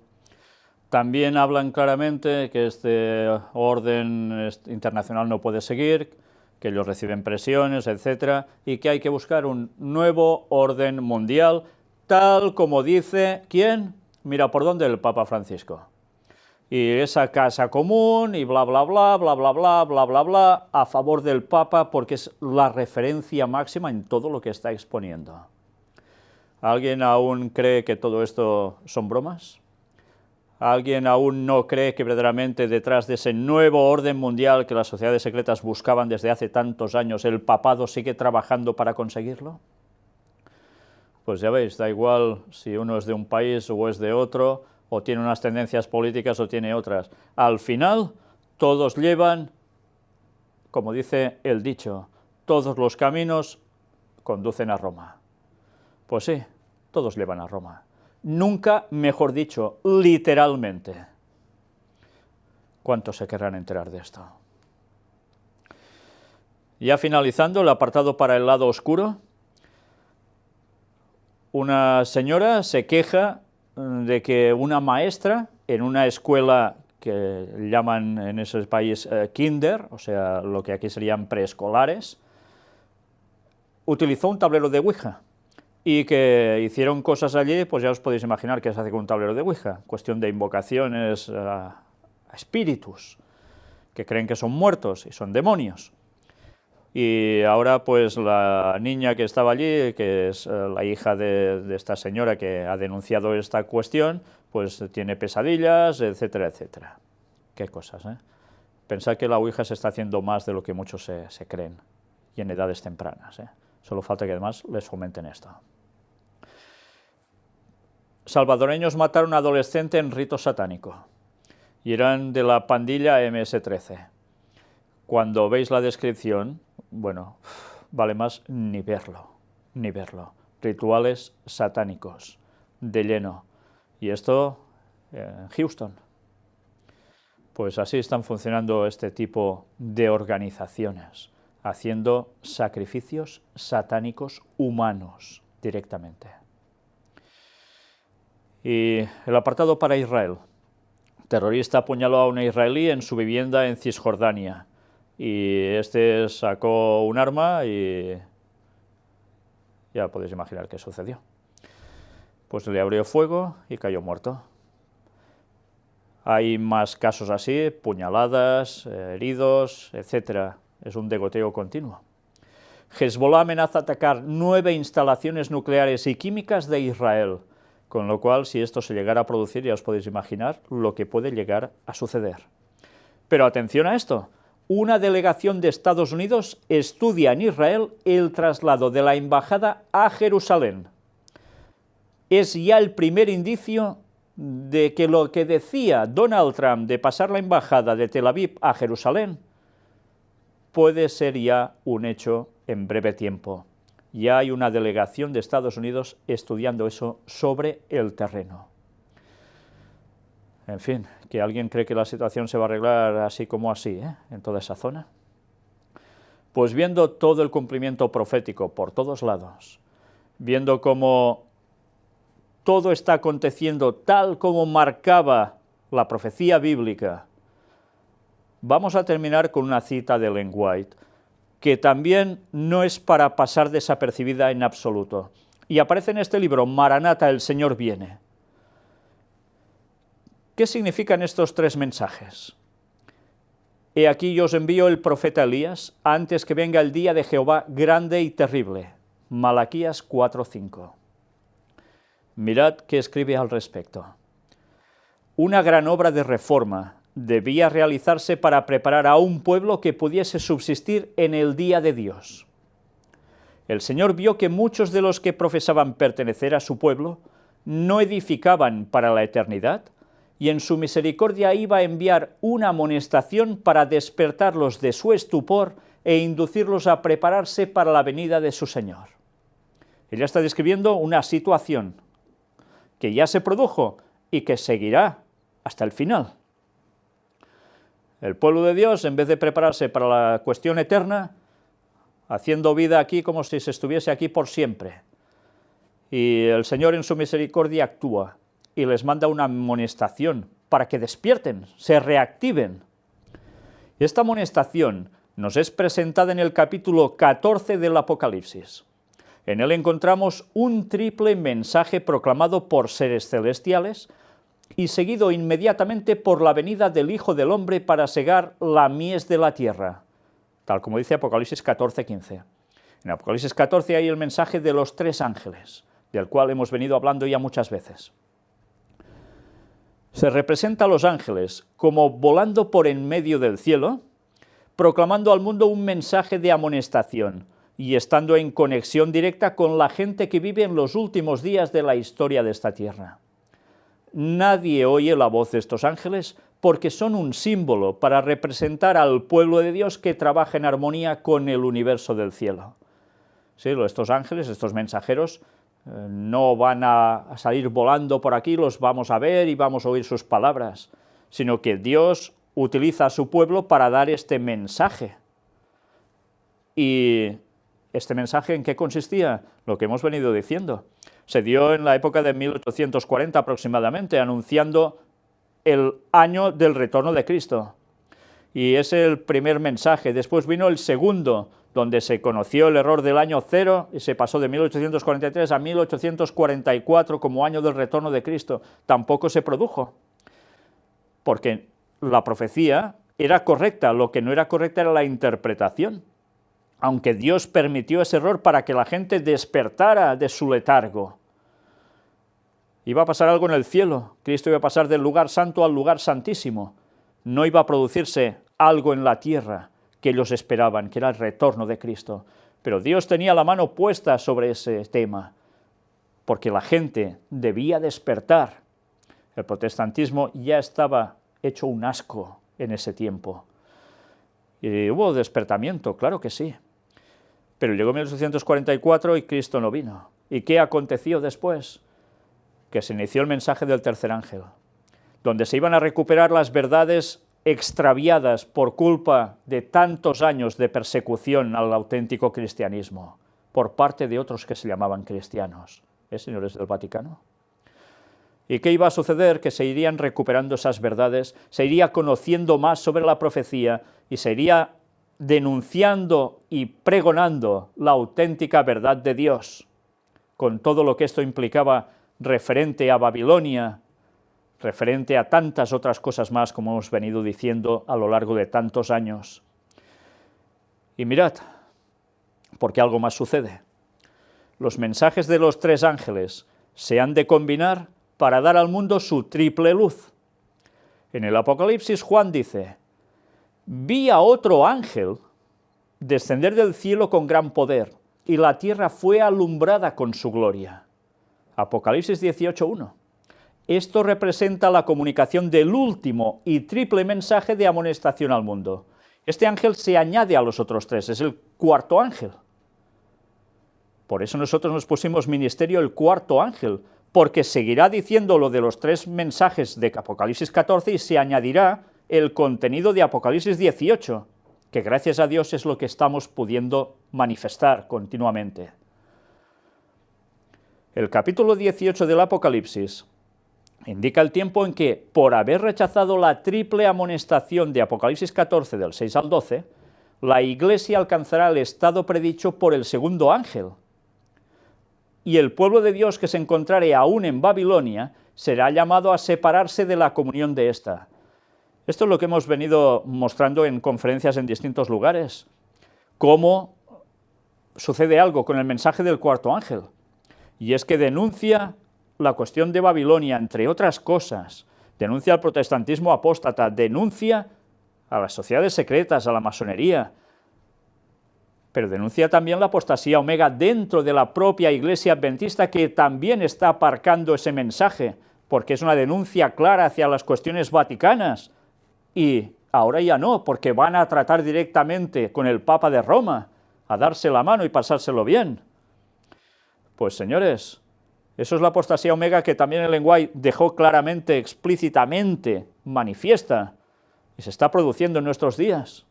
A: también hablan claramente que este orden internacional no puede seguir, que ellos reciben presiones, etcétera, y que hay que buscar un nuevo orden mundial, tal como dice, ¿quién? Mira por dónde, el Papa Francisco. Y esa casa común, y bla, bla, bla, bla, bla, bla, bla, bla, bla, a favor del Papa, porque es la referencia máxima en todo lo que está exponiendo. ¿Alguien aún cree que todo esto son bromas? ¿Alguien aún no cree que verdaderamente detrás de ese nuevo orden mundial que las sociedades secretas buscaban desde hace tantos años, el papado sigue trabajando para conseguirlo? Pues ya veis, da igual si uno es de un país o es de otro, o tiene unas tendencias políticas o tiene otras. Al final, todos llevan, como dice el dicho, todos los caminos conducen a Roma. Pues sí, todos llevan a Roma. Nunca, mejor dicho, literalmente. ¿Cuántos se querrán enterar de esto? Ya finalizando el apartado para el lado oscuro, una señora se queja de que una maestra en una escuela que llaman en ese país kinder, o sea, lo que aquí serían preescolares, utilizó un tablero de Ouija y que hicieron cosas allí, pues ya os podéis imaginar qué se hace con un tablero de Ouija, cuestión de invocaciones a espíritus que creen que son muertos y son demonios. Y ahora pues la niña que estaba allí, que es la hija de esta señora que ha denunciado esta cuestión, pues tiene pesadillas, etcétera, etcétera. Qué cosas, ¿eh? Pensad que la Ouija se está haciendo más de lo que muchos se creen, y en edades tempranas, ¿eh? Solo falta que además les fomenten esto. Salvadoreños mataron a un adolescente en rito satánico, y eran de la pandilla MS-13. Cuando veis la descripción, bueno, vale más ni verlo, ni verlo. Rituales satánicos, de lleno. Y esto en Houston. Pues así están funcionando este tipo de organizaciones, haciendo sacrificios satánicos humanos directamente. Y el apartado para Israel. Terrorista apuñaló a una israelí en su vivienda en Cisjordania. Y este sacó un arma y ya podéis imaginar qué sucedió. Pues le abrió fuego y cayó muerto. Hay más casos así, puñaladas, heridos, etc. Es un degoteo continuo. Hezbollah amenaza atacar 9 instalaciones nucleares y químicas de Israel, con lo cual, si esto se llegara a producir, ya os podéis imaginar lo que puede llegar a suceder. Pero atención a esto. una delegación de Estados Unidos estudia en Israel el traslado de la embajada a Jerusalén. Es ya el primer indicio de que lo que decía Donald Trump de pasar la embajada de Tel Aviv a Jerusalén puede ser ya un hecho en breve tiempo. Ya hay una delegación de Estados Unidos estudiando eso sobre el terreno. En fin, que alguien cree que la situación se va a arreglar así como así, en toda esa zona. Pues viendo todo el cumplimiento profético por todos lados, viendo cómo todo está aconteciendo tal como marcaba la profecía bíblica, vamos a terminar con una cita de Ellen White, que también no es para pasar desapercibida en absoluto. Y aparece en este libro, Maranata, el Señor viene. ¿Qué significan estos tres mensajes? He aquí yo os envío el profeta Elías, antes que venga el día de Jehová grande y terrible. Malaquías 4:5. Mirad qué escribe al respecto. Una gran obra de reforma debía realizarse para preparar a un pueblo que pudiese subsistir en el día de Dios. El Señor vio que muchos de los que profesaban pertenecer a su pueblo no edificaban para la eternidad, y en su misericordia iba a enviar una amonestación para despertarlos de su estupor e inducirlos a prepararse para la venida de su Señor. Ella está describiendo una situación que ya se produjo y que seguirá hasta el final. El pueblo de Dios, en vez de prepararse para la cuestión eterna, haciendo vida aquí como si se estuviese aquí por siempre. Y el Señor en su misericordia actúa y les manda una amonestación para que despierten, se reactiven. Esta amonestación nos es presentada en el capítulo 14 del Apocalipsis. En él encontramos un triple mensaje proclamado por seres celestiales y seguido inmediatamente por la venida del Hijo del Hombre para segar la mies de la tierra, tal como dice Apocalipsis 14:15. En Apocalipsis 14 hay el mensaje de los tres ángeles, del cual hemos venido hablando ya muchas veces. Se representa a los ángeles como volando por en medio del cielo, proclamando al mundo un mensaje de amonestación y estando en conexión directa con la gente que vive en los últimos días de la historia de esta tierra. Nadie oye la voz de estos ángeles porque son un símbolo para representar al pueblo de Dios que trabaja en armonía con el universo del cielo. Sí, estos ángeles, estos mensajeros, no van a salir volando por aquí, los vamos a ver y vamos a oír sus palabras, sino que Dios utiliza a su pueblo para dar este mensaje. ¿Y este mensaje en qué consistía? Lo que hemos venido diciendo. Se dio en la época de 1840 aproximadamente, anunciando el año del retorno de Cristo. Y es el primer mensaje. Después vino el segundo, donde se conoció el error del año cero y se pasó de 1843 a 1844 como año del retorno de Cristo. Tampoco se produjo, porque la profecía era correcta, lo que no era correcta era la interpretación, aunque Dios permitió ese error para que la gente despertara de su letargo. Iba a pasar algo en el cielo, Cristo iba a pasar del lugar santo al lugar santísimo, no iba a producirse algo en la tierra que ellos esperaban, que era el retorno de Cristo. Pero Dios tenía la mano puesta sobre ese tema, porque la gente debía despertar. El protestantismo ya estaba hecho un asco en ese tiempo. Y hubo despertamiento, claro que sí. Pero llegó 1844 y Cristo no vino. ¿Y qué aconteció después? Que se inició el mensaje del tercer ángel, donde se iban a recuperar las verdades extraviadas por culpa de tantos años de persecución al auténtico cristianismo por parte de otros que se llamaban cristianos, señores del Vaticano. ¿Y qué iba a suceder? Que se irían recuperando esas verdades, se iría conociendo más sobre la profecía y se iría denunciando y pregonando la auténtica verdad de Dios, con todo lo que esto implicaba referente a Babilonia, referente a tantas otras cosas más, como hemos venido diciendo a lo largo de tantos años. Y mirad, porque algo más sucede. Los mensajes de los tres ángeles se han de combinar para dar al mundo su triple luz. En el Apocalipsis, Juan dice: vi a otro ángel descender del cielo con gran poder, y la tierra fue alumbrada con su gloria. Apocalipsis 18:1. Esto representa la comunicación del último y triple mensaje de amonestación al mundo. Este ángel se añade a los otros tres, es el cuarto ángel. Por eso nosotros nos pusimos ministerio el cuarto ángel, porque seguirá diciendo lo de los tres mensajes de Apocalipsis 14 y se añadirá el contenido de Apocalipsis 18, que gracias a Dios es lo que estamos pudiendo manifestar continuamente. El capítulo 18 del Apocalipsis indica el tiempo en que, por haber rechazado la triple amonestación de Apocalipsis 14 del 6 al 12, la Iglesia alcanzará el estado predicho por el segundo ángel, y el pueblo de Dios que se encontrare aún en Babilonia será llamado a separarse de la comunión de ésta. Esto es lo que hemos venido mostrando en conferencias en distintos lugares, cómo sucede algo con el mensaje del cuarto ángel, y es que denuncia la cuestión de Babilonia, entre otras cosas, denuncia al protestantismo apóstata, denuncia a las sociedades secretas, a la masonería, pero denuncia también la apostasía omega dentro de la propia Iglesia adventista, que también está aparcando ese mensaje, porque es una denuncia clara hacia las cuestiones vaticanas, y ahora ya no, porque van a tratar directamente con el Papa de Roma, a darse la mano y pasárselo bien. Pues señores, eso es la apostasía omega que también el lenguaje dejó claramente, explícitamente manifiesta, y se está produciendo en nuestros días.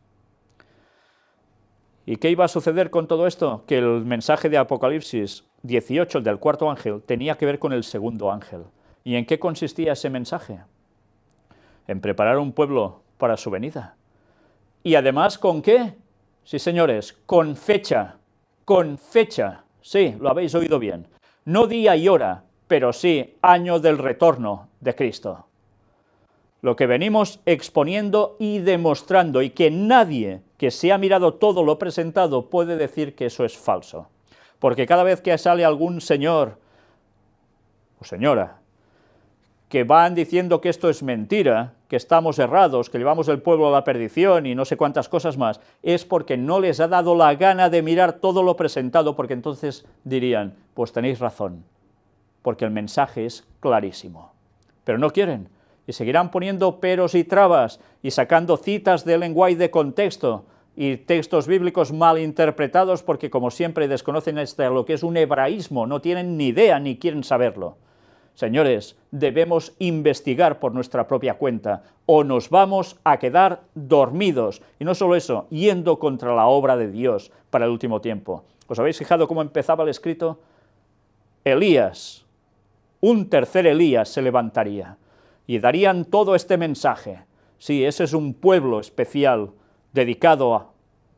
A: ¿Y qué iba a suceder con todo esto? Que el mensaje de Apocalipsis 18, el del cuarto ángel, tenía que ver con el segundo ángel. ¿Y en qué consistía ese mensaje? En preparar un pueblo para su venida. ¿Y además con qué? Sí, señores, con fecha, sí, lo habéis oído bien. No día y hora, pero sí año del retorno de Cristo. Lo que venimos exponiendo y demostrando, y que nadie que se ha mirado todo lo presentado puede decir que eso es falso. Porque cada vez que sale algún señor o señora que van diciendo que esto es mentira, que estamos errados, que llevamos el pueblo a la perdición y no sé cuántas cosas más, es porque no les ha dado la gana de mirar todo lo presentado, porque entonces dirían, pues tenéis razón, porque el mensaje es clarísimo. Pero no quieren, y seguirán poniendo peros y trabas, y sacando citas de lenguaje de contexto, y textos bíblicos mal interpretados, porque como siempre desconocen lo que es un hebraísmo, no tienen ni idea ni quieren saberlo. Señores, debemos investigar por nuestra propia cuenta, o nos vamos a quedar dormidos, y no solo eso, yendo contra la obra de Dios para el último tiempo. ¿Os habéis fijado cómo empezaba el escrito? Elías, un tercer Elías se levantaría, y darían todo este mensaje. Sí, ese es un pueblo especial, dedicado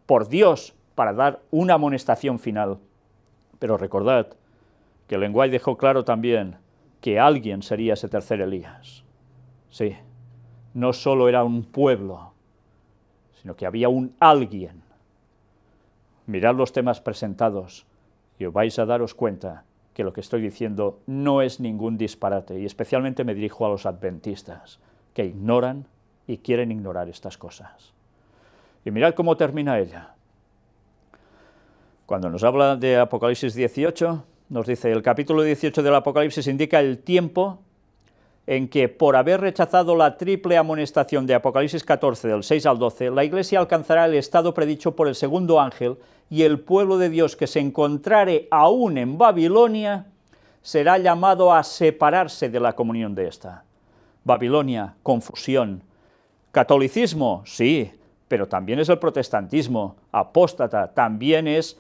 A: por Dios para dar una amonestación final. Pero recordad que el lenguaje dejó claro también que alguien sería ese tercer Elías. Sí, no solo era un pueblo, sino que había un alguien. Mirad los temas presentados y os vais a daros cuenta que lo que estoy diciendo no es ningún disparate, y especialmente me dirijo a los adventistas, que ignoran y quieren ignorar estas cosas. Y mirad cómo termina ella. Cuando nos habla de Apocalipsis 18, nos dice, el capítulo 18 del Apocalipsis indica el tiempo en que, por haber rechazado la triple amonestación de Apocalipsis 14, del 6 al 12, la Iglesia alcanzará el estado predicho por el segundo ángel, y el pueblo de Dios que se encontrare aún en Babilonia será llamado a separarse de la comunión de esta. Babilonia, confusión. Catolicismo, sí, pero también es el protestantismo. Apóstata, también es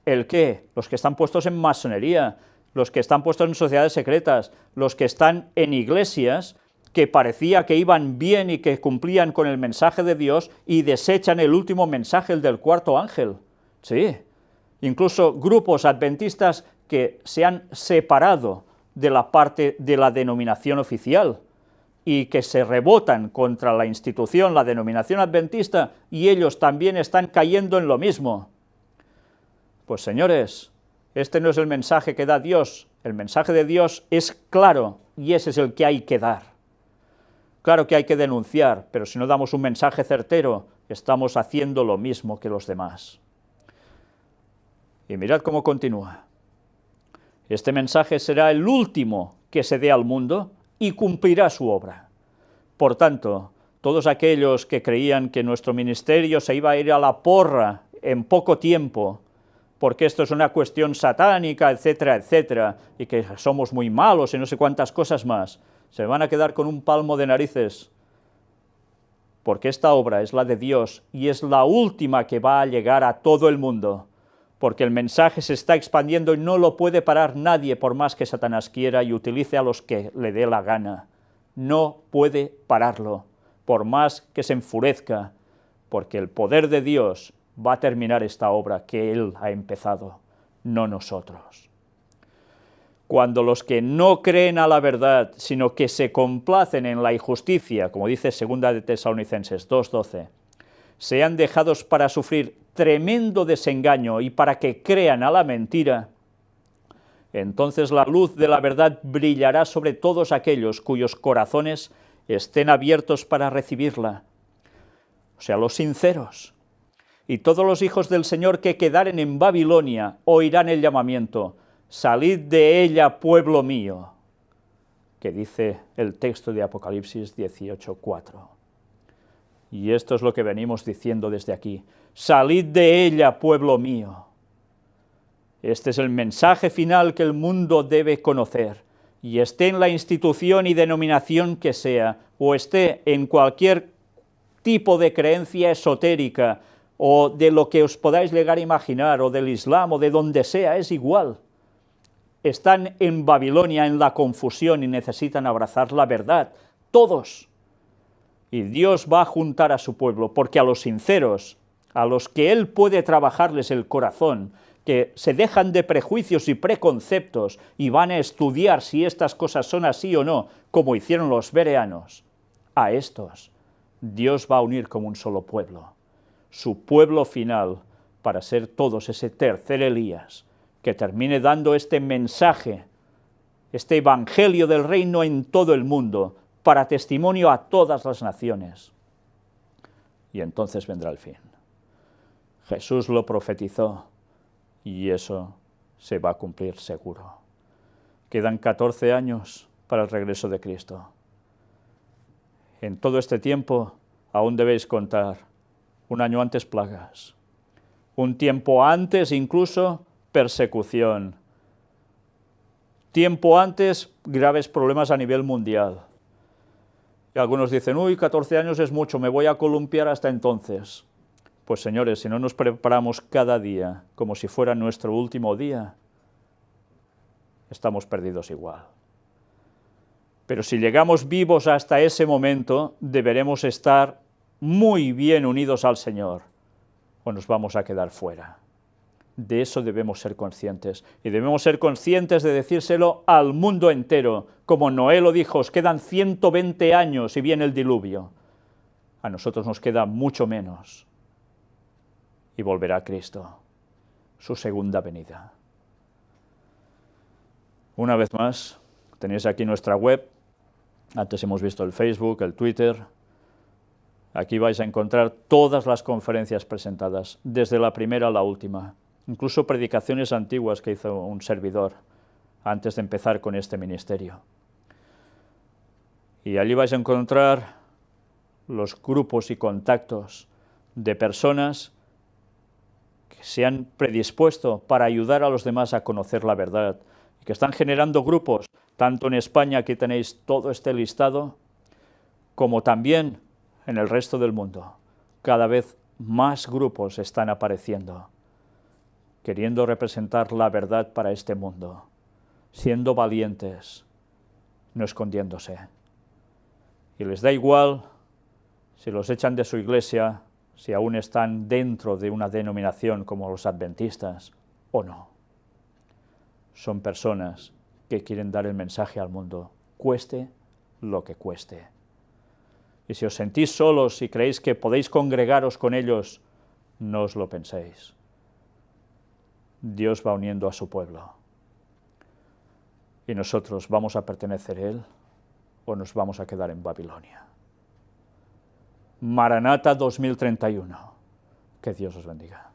A: ¿el qué? Los que están puestos en masonería, los que están puestos en sociedades secretas, los que están en iglesias que parecía que iban bien y que cumplían con el mensaje de Dios y desechan el último mensaje, el del cuarto ángel. Sí, incluso grupos adventistas que se han separado de la parte de la denominación oficial y que se rebotan contra la institución, la denominación adventista, y ellos también están cayendo en lo mismo. Pues señores, este no es el mensaje que da Dios. El mensaje de Dios es claro, y ese es el que hay que dar. Claro que hay que denunciar, pero si no damos un mensaje certero, estamos haciendo lo mismo que los demás. Y mirad cómo continúa. Este mensaje será el último que se dé al mundo y cumplirá su obra. Por tanto, todos aquellos que creían que nuestro ministerio se iba a ir a la porra en poco tiempo, porque esto es una cuestión satánica, etcétera, etcétera, y que somos muy malos y no sé cuántas cosas más, se van a quedar con un palmo de narices, porque esta obra es la de Dios y es la última que va a llegar a todo el mundo, porque el mensaje se está expandiendo y no lo puede parar nadie por más que Satanás quiera y utilice a los que le dé la gana. No puede pararlo, por más que se enfurezca, porque el poder de Dios va a terminar esta obra que Él ha empezado, no nosotros. Cuando los que no creen a la verdad, sino que se complacen en la injusticia, como dice 2 de Tesalonicenses 2:12, sean dejados para sufrir tremendo desengaño y para que crean a la mentira, entonces la luz de la verdad brillará sobre todos aquellos cuyos corazones estén abiertos para recibirla, o sea, los sinceros. Y todos los hijos del Señor que quedaren en Babilonia oirán el llamamiento: salid de ella, pueblo mío, que dice el texto de Apocalipsis 18:4. Y esto es lo que venimos diciendo desde aquí: salid de ella, pueblo mío. Este es el mensaje final que el mundo debe conocer, y esté en la institución y denominación que sea, o esté en cualquier tipo de creencia esotérica, o de lo que os podáis llegar a imaginar, o del Islam, o de donde sea, es igual. Están en Babilonia en la confusión y necesitan abrazar la verdad, todos. Y Dios va a juntar a su pueblo, porque a los sinceros, a los que Él puede trabajarles el corazón, que se dejan de prejuicios y preconceptos y van a estudiar si estas cosas son así o no, como hicieron los bereanos, a estos Dios va a unir como un solo pueblo, su pueblo final, para ser todos ese tercer Elías, que termine dando este mensaje, este evangelio del reino en todo el mundo, para testimonio a todas las naciones. Y entonces vendrá el fin. Jesús lo profetizó, y eso se va a cumplir seguro. Quedan 14 años para el regreso de Cristo. En todo este tiempo aún debéis contar: un año antes plagas, un tiempo antes incluso persecución, tiempo antes graves problemas a nivel mundial. Y algunos dicen: uy, 14 años es mucho, me voy a columpiar hasta entonces. Pues señores, si no nos preparamos cada día como si fuera nuestro último día, estamos perdidos igual. Pero si llegamos vivos hasta ese momento, deberemos estar muy bien unidos al Señor, o nos vamos a quedar fuera. De eso debemos ser conscientes, y debemos ser conscientes de decírselo al mundo entero, como Noé lo dijo: os quedan 120 años y viene el diluvio. A nosotros nos queda mucho menos, y volverá Cristo, su segunda venida. Una vez más, tenéis aquí nuestra web. Antes hemos visto el Facebook, el Twitter. Aquí vais a encontrar todas las conferencias presentadas, desde la primera a la última, incluso predicaciones antiguas que hizo un servidor antes de empezar con este ministerio. Y allí vais a encontrar los grupos y contactos de personas que se han predispuesto para ayudar a los demás a conocer la verdad, y que están generando grupos, tanto en España, aquí tenéis todo este listado, como también en el resto del mundo. Cada vez más grupos están apareciendo, queriendo representar la verdad para este mundo, siendo valientes, no escondiéndose. Y les da igual si los echan de su iglesia, si aún están dentro de una denominación como los adventistas o no. Son personas que quieren dar el mensaje al mundo, cueste lo que cueste. Y si os sentís solos y creéis que podéis congregaros con ellos, no os lo penséis. Dios va uniendo a su pueblo. ¿Y nosotros vamos a pertenecer a Él o nos vamos a quedar en Babilonia? Maranata 2031. Que Dios os bendiga.